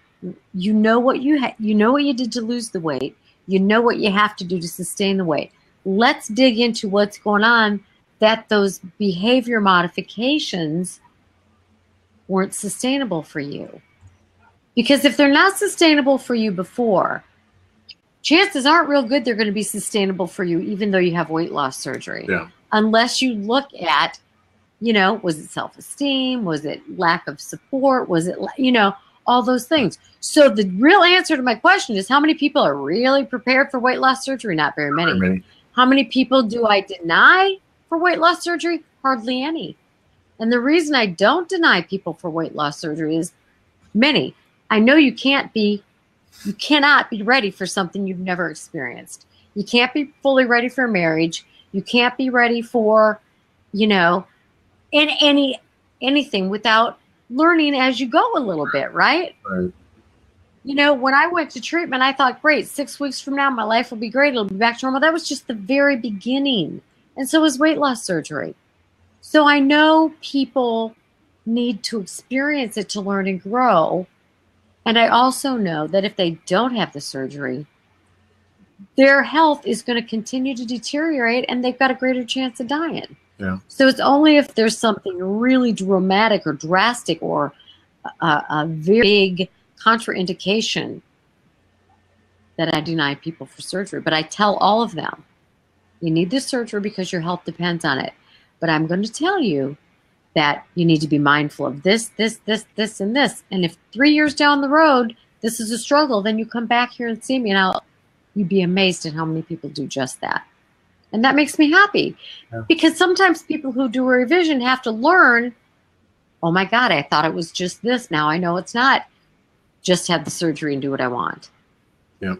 You know what you know what you did to lose the weight. You know what you have to do to sustain the weight. Let's dig into what's going on, that those behavior modifications weren't sustainable for you. Because if they're not sustainable for you before, chances aren't real good they're going to be sustainable for you even though you have weight loss surgery. Yeah. Unless you look at, you know, was it self-esteem? Was it lack of support? Was it, you know, all those things. So the real answer to my question is, how many people are really prepared for weight loss surgery? Not very many. Very many. How many people do I deny for weight loss surgery? Hardly any. And the reason I don't deny people for weight loss surgery is many. I know you cannot be ready for something you've never experienced. You can't be fully ready for marriage. You can't be ready for, you know, anything without learning as you go a little bit, right? Right. You know, when I went to treatment, I thought, great, 6 weeks from now, my life will be great. It'll be back to normal. That was just the very beginning. And so was weight loss surgery. So I know people need to experience it to learn and grow. And I also know that if they don't have the surgery, their health is going to continue to deteriorate and they've got a greater chance of dying. Yeah. So it's only if there's something really dramatic or drastic or a very big contraindication that I deny people for surgery. But I tell all of them, you need this surgery because your health depends on it. But I'm going to tell you that you need to be mindful of this, this, and this. And if 3 years down the road, this is a struggle, then you come back here and see me and you'd be amazed at how many people do just that. And that makes me happy. Yeah. Because sometimes people who do a revision have to learn, oh my God, I thought it was just this. Now I know it's not. Just have the surgery and do what I want. Yeah.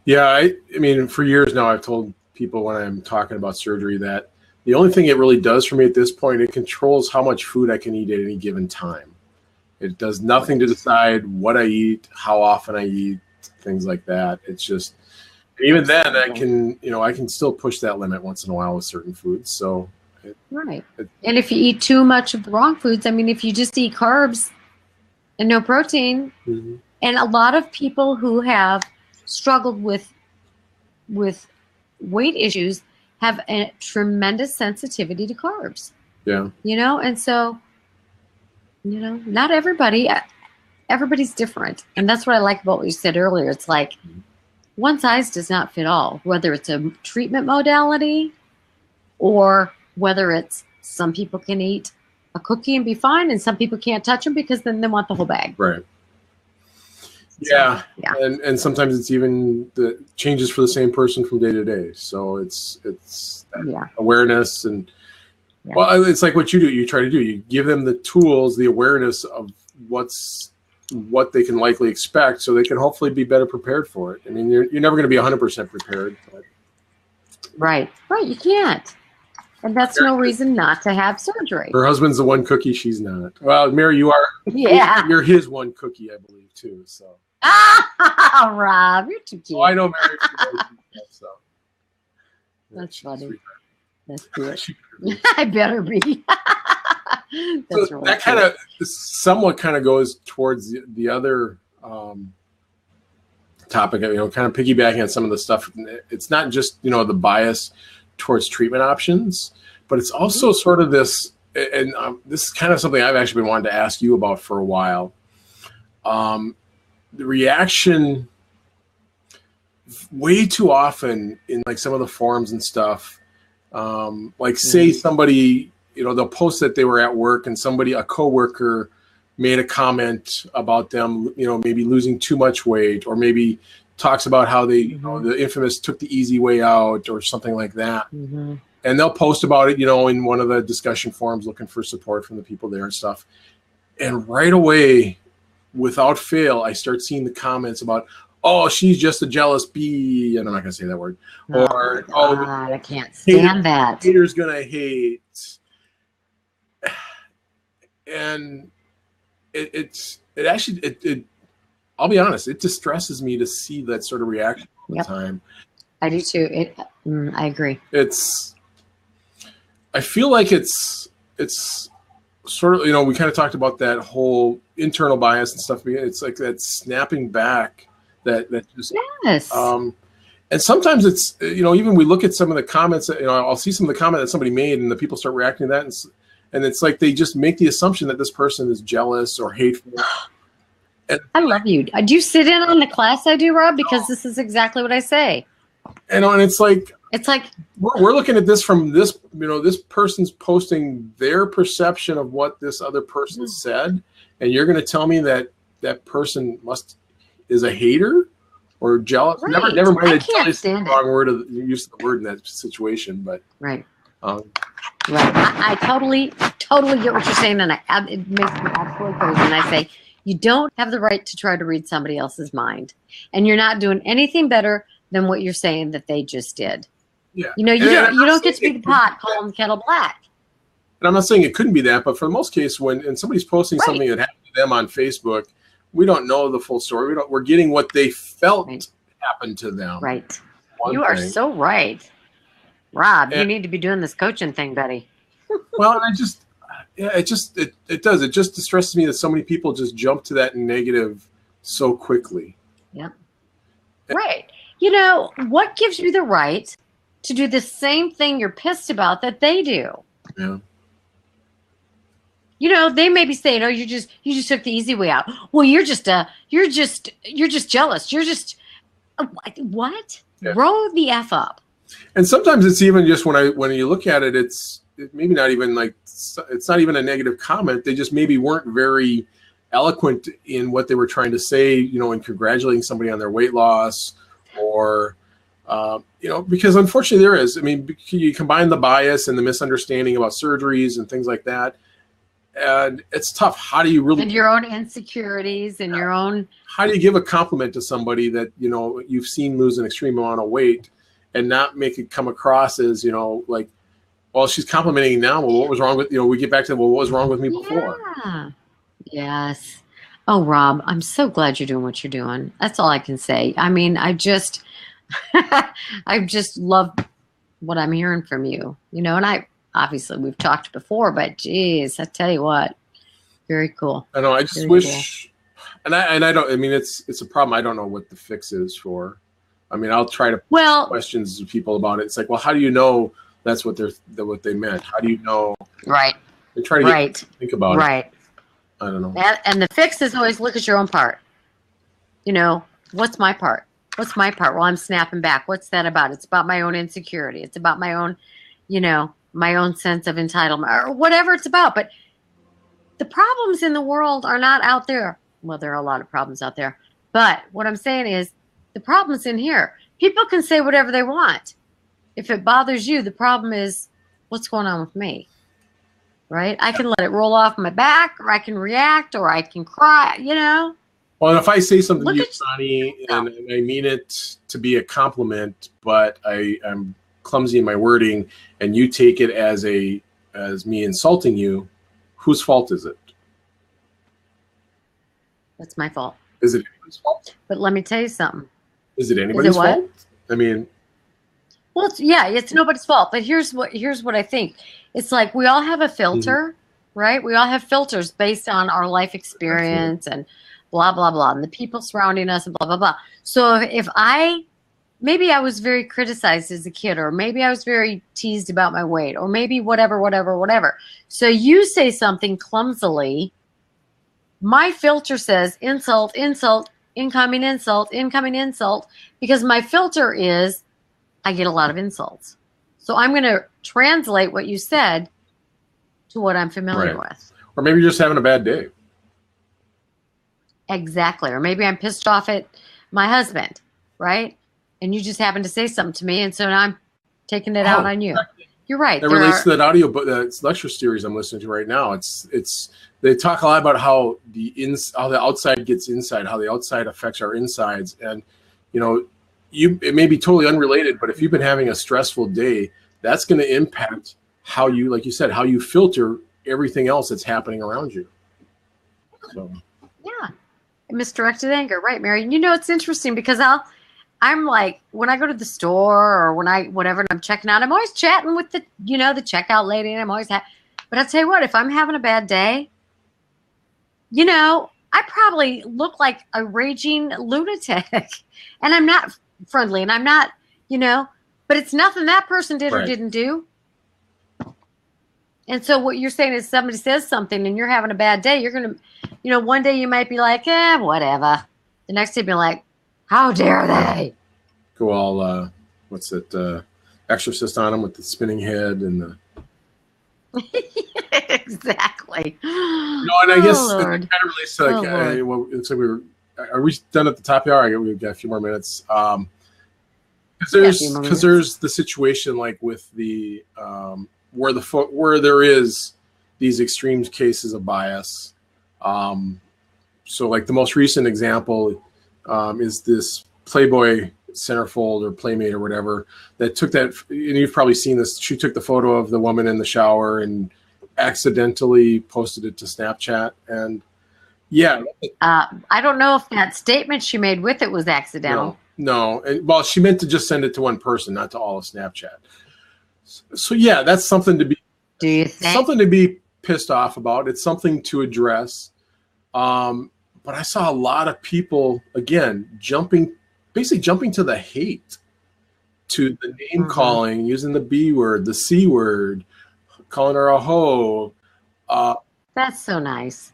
Yeah. I mean, for years now, I've told people when I'm talking about surgery that the only thing it really does for me at this point, it controls how much food I can eat at any given time. It does nothing to decide what I eat, how often I eat, things like that. It's just, even then I can still push that limit once in a while with certain foods. So. Right. And if you eat too much of the wrong foods, I mean, if you just eat carbs and no protein, mm-hmm. And a lot of people who have struggled with weight issues have a tremendous sensitivity to carbs. Yeah. You know, and so, you know, not everybody's different. And that's what I like about what you said earlier. It's like one size does not fit all, whether it's a treatment modality or whether it's some people can eat a cookie and be fine and some people can't touch them because then they want the whole bag. Right. Yeah. So, yeah. And sometimes it's even the changes for the same person from day to day. So it's awareness and well, it's like what you do. You try to do. You give them the tools, the awareness of what they can likely expect, so they can hopefully be better prepared for it. I mean, you're never going to be 100% prepared. But. Right. You can't. And that's no reason not to have surgery. Her husband's the one cookie, she's not. Well, Mary, you are. Yeah. You're his one cookie, I believe, too. So. Ah, Rob, you're too cute. Oh, I know, Mary. So. That's funny. That's good. I better be. That's so really that kind of somewhat kind of goes towards the other topic, kind of piggybacking on some of the stuff. It's not just, the bias towards treatment options, but it's also sort of this, and this is kind of something I've actually been wanting to ask you about for a while. The reaction way too often in like some of the forums and stuff, like say somebody, they'll post that they were at work and a coworker made a comment about them, maybe losing too much weight, or maybe talks about how they, the infamous took the easy way out or something like that. And they'll post about it, in one of the discussion forums looking for support from the people there and stuff. And right away, without fail, I start seeing the comments about, oh, she's just a jealous bee, and I'm not going to say that word. Or, God, I can't stand that. Hater's going to hate. And it actually, I'll be honest, it distresses me to see that sort of reaction all the time. I do too. I agree. I feel like it's sort of, we kind of talked about that whole internal bias and stuff. It's like that snapping back that just, and sometimes it's, even we look at some of the comments that, I'll see some of the comment that somebody made and the people start reacting to that. And it's like they just make the assumption that this person is jealous or hateful. And I love you. Do you sit in on the class I do, Rob? Because this is exactly what I say. And it's like we're looking at this from this, this person's posting their perception of what this other person said, and you're going to tell me that that person is a hater or jealous. Right. Never mind. I can't stand the wrong word of use of the word in that situation, but right. I totally get what you're saying, and it makes me absolutely crazy. And I say, you don't have the right to try to read somebody else's mind, and you're not doing anything better than what you're saying that they just did. Yeah, you don't get to be the pot calling the kettle black. And I'm not saying it couldn't be that, but for the most case, when somebody's posting something that happened to them on Facebook, we don't know the full story. We're getting what they felt happened to them. Right. You are so right. Rob, you need to be doing this coaching thing, buddy. Well, it does. It just distresses me that so many people just jump to that negative so quickly. Yep. Right. What gives you the right to do the same thing you're pissed about that they do? Yeah. They may be saying, "Oh, you just took the easy way out." Well, you're just jealous. You're just what? Yeah. Grow the F up. And sometimes it's even just when you look at it, it's maybe not even like, it's not even a negative comment. They just maybe weren't very eloquent in what they were trying to say, in congratulating somebody on their weight loss, or, because unfortunately there is. I mean, you combine the bias and the misunderstanding about surgeries and things like that, and it's tough. How do you really, and your own insecurities and your own, how do you give a compliment to somebody that you've seen lose an extreme amount of weight and not make it come across as like, well, she's complimenting now. Well, what was wrong with, we get back to, well, what was wrong with me before? Yeah. Yes. Oh, Rob, I'm so glad you're doing what you're doing. That's all I can say. I mean, I just love what I'm hearing from you, and obviously we've talked before, but geez, I tell you what, very cool. I know. I just wish, cool. and I don't, I mean, it's a problem. I don't know what the fix is for. I mean, I'll try to questions people about it. It's like, well, how do you know that's what they meant? How do you know? Right. They try to think about it. Right. I don't know. And the fix is always look at your own part. What's my part? What's my part? Well, I'm snapping back. What's that about? It's about my own insecurity. It's about my own, my own sense of entitlement or whatever it's about. But the problems in the world are not out there. Well, there are a lot of problems out there. But what I'm saying is the problem's in here. People can say whatever they want. If it bothers you, the problem is what's going on with me. Right? I can let it roll off my back, or I can react, or I can cry, Well, and if I say something to you, Connie, and I mean it to be a compliment, but I'm clumsy in my wording, and you take it as me insulting you, whose fault is it? That's my fault. Is it anybody's fault? But let me tell you something. Is it anybody's fault? I mean, Well, it's nobody's fault. But here's what I think. It's like we all have a filter, right? We all have filters based on our life experience and blah, blah, blah, and the people surrounding us and blah, blah, blah. So if maybe I was very criticized as a kid, or maybe I was very teased about my weight, or maybe whatever. So you say something clumsily, my filter says insult, insult, incoming insult, because my filter is I get a lot of insults. So I'm going to translate what you said to what I'm familiar with. Or maybe you're just having a bad day. Exactly. Or maybe I'm pissed off at my husband, right? And you just happen to say something to me, and so now I'm taking it out on you. You're right. That relates to that audio lecture series I'm listening to right now. They talk a lot about how how the outside gets inside, how the outside affects our insides, and it may be totally unrelated, but if you've been having a stressful day, that's going to impact how you, like you said, how you filter everything else that's happening around you. So. Yeah, misdirected anger, right, Mary? It's interesting because I'm like, when I go to the store or when whatever I'm checking out, I'm always chatting with the checkout lady, and I'm always but I'll tell you what, if I'm having a bad day, I probably look like a raging lunatic, and I'm not friendly, and I'm not, but it's nothing that person did or didn't do. And so what you're saying is somebody says something and you're having a bad day, you're going to, one day you might be like, whatever. The next day you'll be like, how dare they? Go all, Exorcist on them with the spinning head and the. Exactly. And I guess it kind of relates to it's like are we done at the top of the hour? We've got a few more minutes. Because there's the situation like with the where there is these extreme cases of bias. So like the most recent example is this Playboy centerfold or Playmate or whatever that took that, and you've probably seen this. She took the photo of the woman in the shower and accidentally posted it to Snapchat. And I don't know if that statement she made with it was accidental. No. Well, she meant to just send it to one person, not to all of Snapchat. So that's something to be. Do you think? Something to be pissed off about? It's something to address. But I saw a lot of people again basically jumping to the hate, to the name calling, using the B word, the C word, calling her a hoe. That's so nice.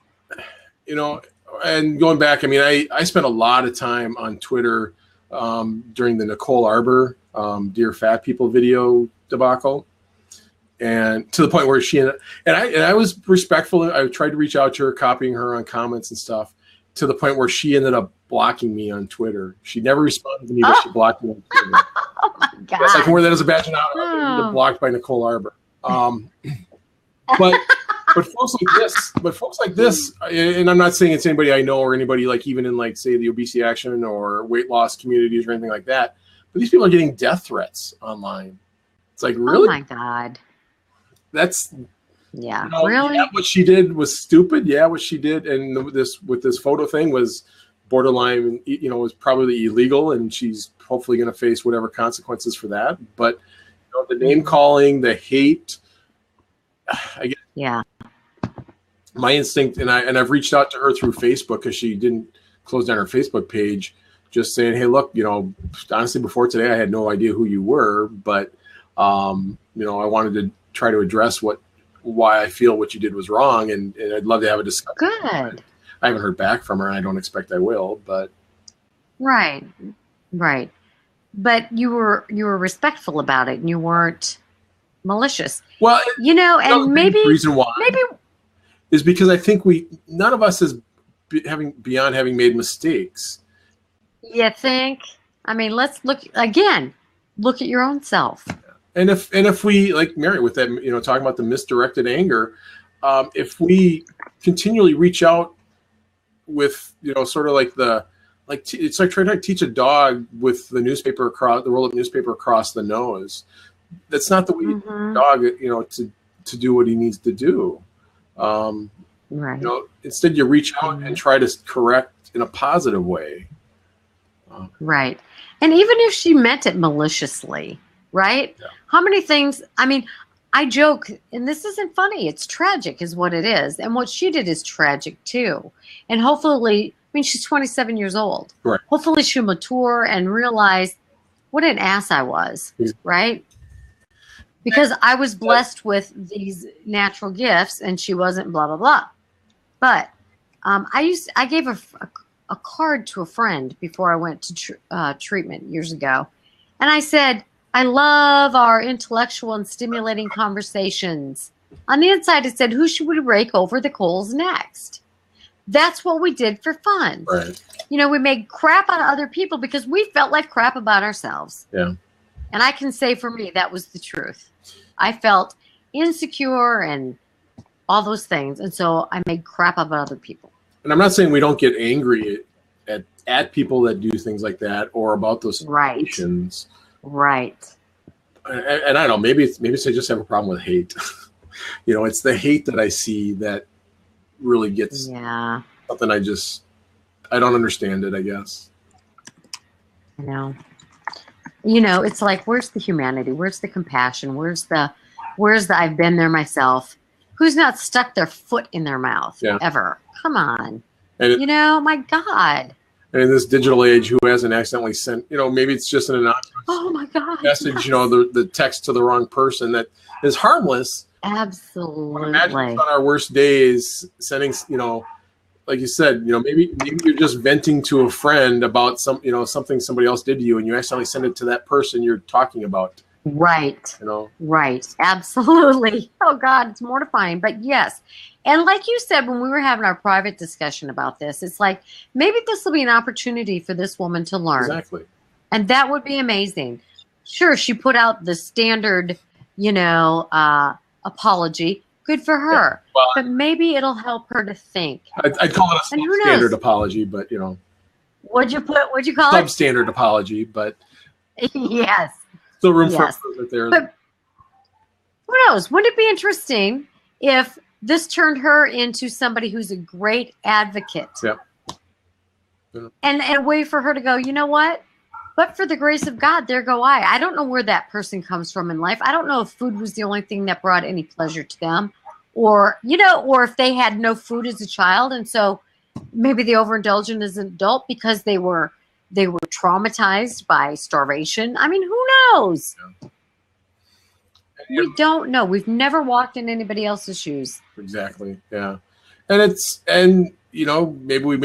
And going back, I mean, I spent a lot of time on Twitter during the Nicole Arbor Dear Fat People video debacle, and to the point where I was respectful. I tried to reach out to her, copying her on comments and stuff, to the point where she ended up blocking me on Twitter. She never responded to me, but she blocked me on Twitter. Oh my God! Yes, I can wear that as a badge of honor. Blocked by Nicole Arbor. But folks like this, and I'm not saying it's anybody I know or anybody like even in like say the obesity action or weight loss communities or anything like that. But these people are getting death threats online. It's like, really? Oh my God. That's really? Yeah, what she did was stupid. Yeah, what she did, and this photo thing was borderline. Was probably illegal, and she's hopefully going to face whatever consequences for that. But the name calling, the hate. I guess. Yeah. My instinct, and I've reached out to her through Facebook because she didn't close down her Facebook page, just saying, hey, look, honestly, before today, I had no idea who you were, but I wanted to try to address why I feel what you did was wrong, and I'd love to have a discussion. Good. I haven't heard back from her, and I don't expect I will, but. Right. But you were respectful about it, and you weren't malicious. Well, and maybe reason why is because I think none of us is beyond having made mistakes. You think? I mean, let's look at your own self. And if we, like Mary with that, talking about the misdirected anger, if we continually reach out with, sort of like it's like trying to teach a dog with the roll-up newspaper across the nose. That's not the way you teach a dog, to do what he needs to do. Right. Instead you reach out and try to correct in a positive way. Right. And even if she meant it maliciously, right? Yeah. How many things, I mean, I joke, and this isn't funny. It's tragic is what it is. And what she did is tragic too. And hopefully, I mean, she's 27 years old. Right. Hopefully she'll mature and realize what an ass I was, right? Because I was blessed with these natural gifts and she wasn't, blah, blah, blah. But I gave a card to a friend before I went to treatment years ago. And I said, I love our intellectual and stimulating conversations. On the inside, it said, who should we rake over the coals next? That's what we did for fun. Right. You know, we made crap out of other people because we felt like crap about ourselves. Yeah. And I can say for me, that was the truth. I felt insecure and all those things. And so I made crap about other people. And I'm not saying we don't get angry at people that do things like that or about those situations. Right. And I don't know, maybe I just have a problem with hate. You know, it's the hate that I see that really gets something I don't understand it, I guess. I know. You know, it's like, where's the humanity? Where's the compassion? Where's the I've been there myself? Who's not stuck their foot in their mouth ever? Come on. And you know, my God. And in this digital age, who hasn't accidentally sent, you know, maybe it's just an anonymous message, you know, the text to the wrong person that is harmless. Absolutely. Imagine on our worst days sending, you know, like you said, you know, maybe you're just venting to a friend about something somebody else did to you, and you accidentally send it to that person you're talking about. Right. You know. Right. Absolutely. Oh God, it's mortifying. But yes. And like you said, when we were having our private discussion about this, it's like, maybe this will be an opportunity for this woman to learn. Exactly. And that would be amazing. Sure, she put out the standard, you know, apology. Good for her. Yeah. Well, but maybe it'll help her to think. I'd call it a substandard apology, but you know. What'd you call it? Substandard apology, but yes. Still room for improvement there. But who knows? Wouldn't it be interesting if this turned her into somebody who's a great advocate? Yep. And a way for her to go, you know what? But for the grace of God, there go I. I don't know where that person comes from in life. I don't know if food was the only thing that brought any pleasure to them, or, you know, or if they had no food as a child. And so maybe they overindulged as an adult because they were traumatized by starvation. I mean, who knows? Yeah. We don't know. We've never walked in anybody else's shoes. Exactly. Yeah. And you know, maybe we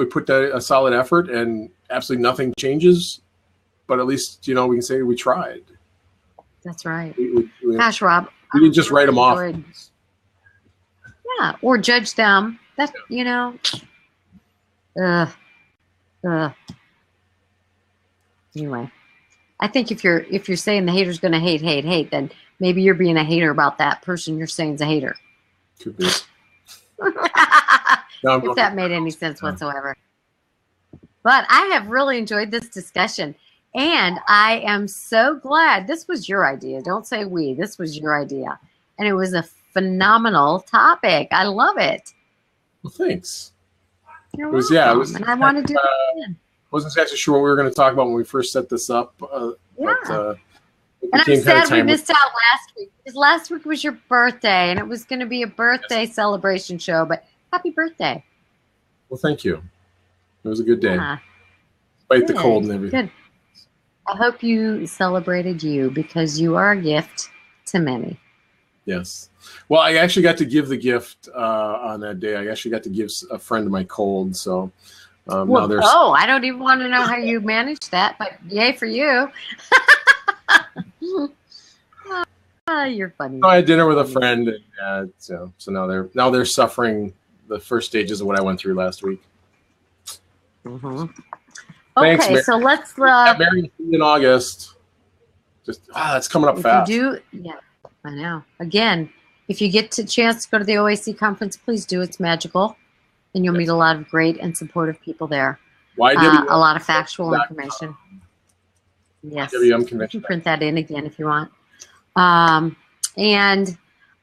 put a solid effort and absolutely nothing changes. But at least, you know, we can say we tried. That's right. Gosh, Rob. We didn't just write them off. Yeah, or judge them. That, you know. Anyway, I think if you're saying the hater's going to hate, then maybe you're being a hater about that person you're saying is a hater. Could be. If that made any sense whatsoever. But I have really enjoyed this discussion. And I am so glad this was your idea. Don't say we. This was your idea. And it was a phenomenal topic. I love it. Well, thanks. You're welcome. And I want to do it again. Wasn't actually sure what we were going to talk about when we first set this up. And I'm sad we missed out last week. Because last week was your birthday. And it was going to be a birthday celebration show. But happy birthday. Well, thank you. It was a good day. Despite the cold and everything. Good. I hope you celebrated you because you are a gift to many. Yes. Well, I actually got to give the gift on that day. I actually got to give a friend of my cold. So now there's. Oh, I don't even want to know how you managed that, but yay for you. You're funny. I had dinner with a friend, and so now they're suffering the first stages of what I went through last week. Mm-hmm. Thanks, okay, Mary. so let's. Mary in August. Just that's coming up fast. Yeah, I know. Again, if you get a chance to go to the OAC conference, please do. It's magical, and you'll meet a lot of great and supportive people there. A lot of factual information. Yes, you can print that in again if you want. And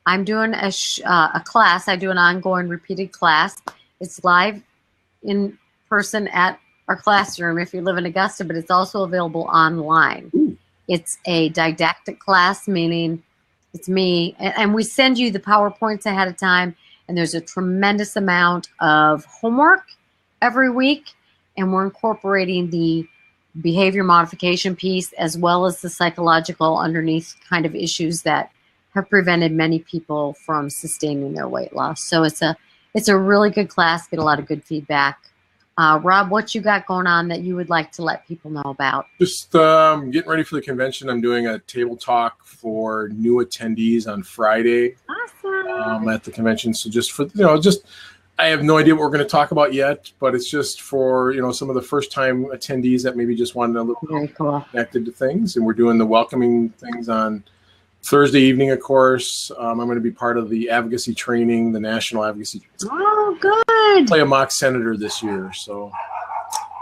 I'm doing a class. I do an ongoing, repeated class. It's live in person at our classroom if you live in Augusta, but it's also available online. It's a didactic class, meaning it's me, and we send you the PowerPoints ahead of time, and there's a tremendous amount of homework every week, and we're incorporating the behavior modification piece as well as the psychological underneath kind of issues that have prevented many people from sustaining their weight loss. So it's a really good class, get a lot of good feedback. Rob, what you got going on that you would like to let people know about? Just getting ready for the convention. I'm doing a table talk for new attendees on Friday. Awesome. At the convention. So just for, I have no idea what we're going to talk about yet, but it's just for, some of the first time attendees that maybe just wanted a little very cool connected to things. And we're doing the welcoming things on Thursday evening, of course. I'm going to be part of the advocacy training, the national advocacy training. Oh, good. Play a mock senator this year, so.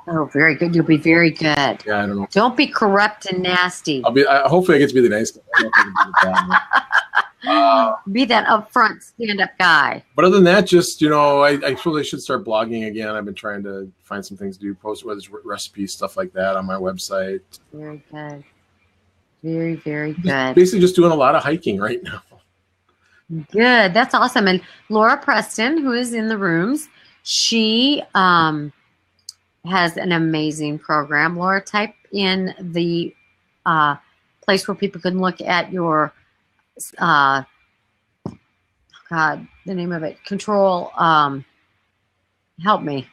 Oh, very good. You'll be very good. Yeah, I don't know. Don't be corrupt and nasty. Hopefully I get to be the nice guy. I don't know if I can be the bad one. Be that upfront, stand-up guy. But other than that, just, I feel I should start blogging again. I've been trying to find some things to do, post recipes, stuff like that on my website. Very good. Very, very good. Basically just doing a lot of hiking right now. Good. That's awesome. And Laura Preston, who is in the rooms, she has an amazing program. Laura, type in the place where people can look at your, God, the name of it, control, help me.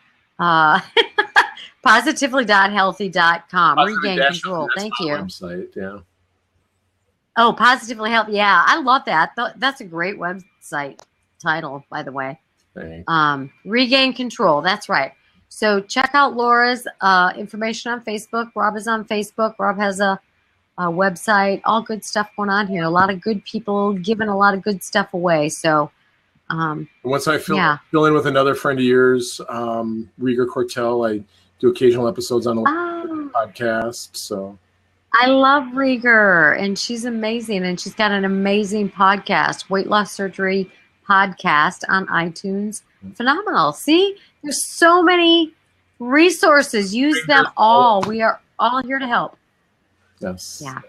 Positively.healthy.com. Regain control. Thank you. Website, yeah. Oh, Positively Healthy. Yeah, I love that. That's a great website title, by the way. Thanks. Regain Control. That's right. So check out Laura's information on Facebook. Rob is on Facebook. Rob has a website. All good stuff going on here. A lot of good people giving a lot of good stuff away. So once I fill in with another friend of yours, Rieger Cortell, I do occasional episodes on the podcast. So. I love Rieger, and she's amazing, and she's got an amazing podcast, Weight Loss Surgery Podcast on iTunes. Phenomenal. See, there's so many resources. Use them all. We are all here to help. Yes. Yeah.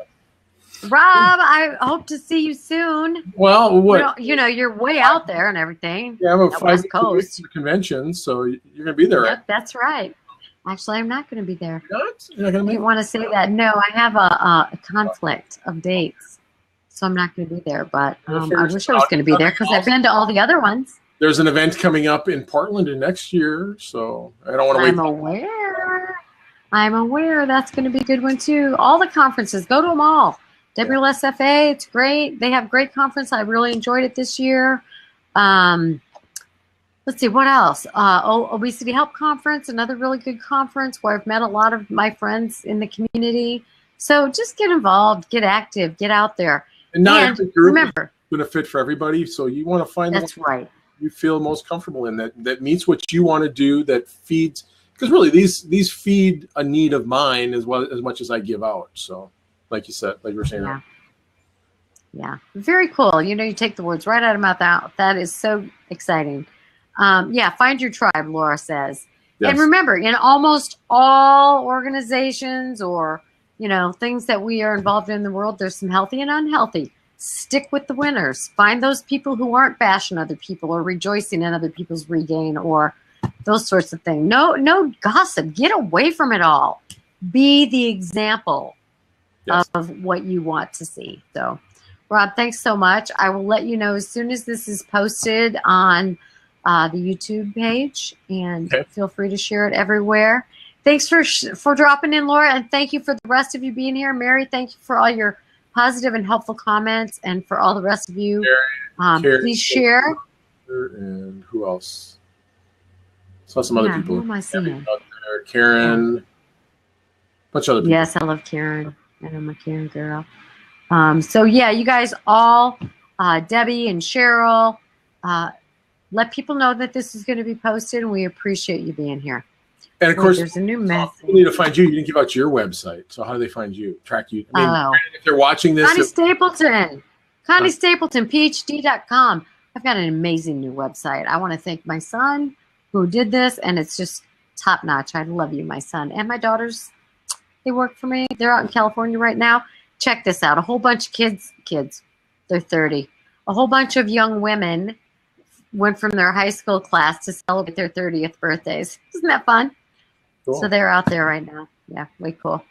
Rob, I hope to see you soon. Well, what? You're way out there and everything. Yeah, I'm a 5 Coast convention, so you're going to be there, right? That's right. Actually, I'm not going to be there. You're not going to I didn't want to say that. No, I have a conflict of dates, so I'm not going to be there. But I wish I was going to be there because I've been to all the other ones. There's an event coming up in Portland next year, so I don't want to wait. I'm aware. That's going to be a good one, too. All the conferences, go to them all. WLSFA, it's great. They have great conference. I really enjoyed it this year. Let's see, what else? Obesity Help Conference, another really good conference where I've met a lot of my friends in the community. So just get involved, get active, get out there. And not every group remember, is going to fit for everybody. So you want to find that's right. You feel most comfortable in that meets what you want to do, that feeds, because really these feed a need of mine as much as I give out. So like you said, like you were saying. Yeah. Yeah. Very cool. You take the words right out of my mouth. That is so exciting. Find your tribe, Laura says. Yes. And remember, in almost all organizations or, things that we are involved in the world, there's some healthy and unhealthy. Stick with the winners. Find those people who aren't bashing other people or rejoicing in other people's regain or those sorts of things. No gossip. Get away from it all. Be the example of what you want to see. So, Rob, thanks so much. I will let you know as soon as this is posted on the YouTube page, and feel free to share it everywhere. Thanks for dropping in, Laura, and thank you for the rest of you being here. Mary, thank you for all your positive and helpful comments, and for all the rest of you. Please share. And who else? Saw some other people. Who am I seeing? Out there. Karen. A bunch of other people. Yes, I love Karen. I'm a Karen girl. You guys all, Debbie and Cheryl, let people know that this is going to be posted, and we appreciate you being here. And of course, there's a new message. People need to find you. You didn't give out your website. So how do they find you? Track you? I mean, if they're watching this. Connie Stapleton. Connie Stapleton, PhD.com. I've got an amazing new website. I want to thank my son who did this, and it's just top notch. I love you, my son. And my daughters, they work for me. They're out in California right now. check this out. A whole bunch of kids, they're 30. A whole bunch of young women went from their high school class to celebrate their 30th birthdays. Isn't that fun? Cool. So they're out there right now. Yeah, way cool.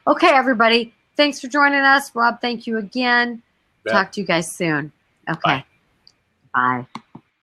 Okay, everybody. Thanks for joining us. Rob, thank you again. Talk to you guys soon. Okay. Bye. Bye.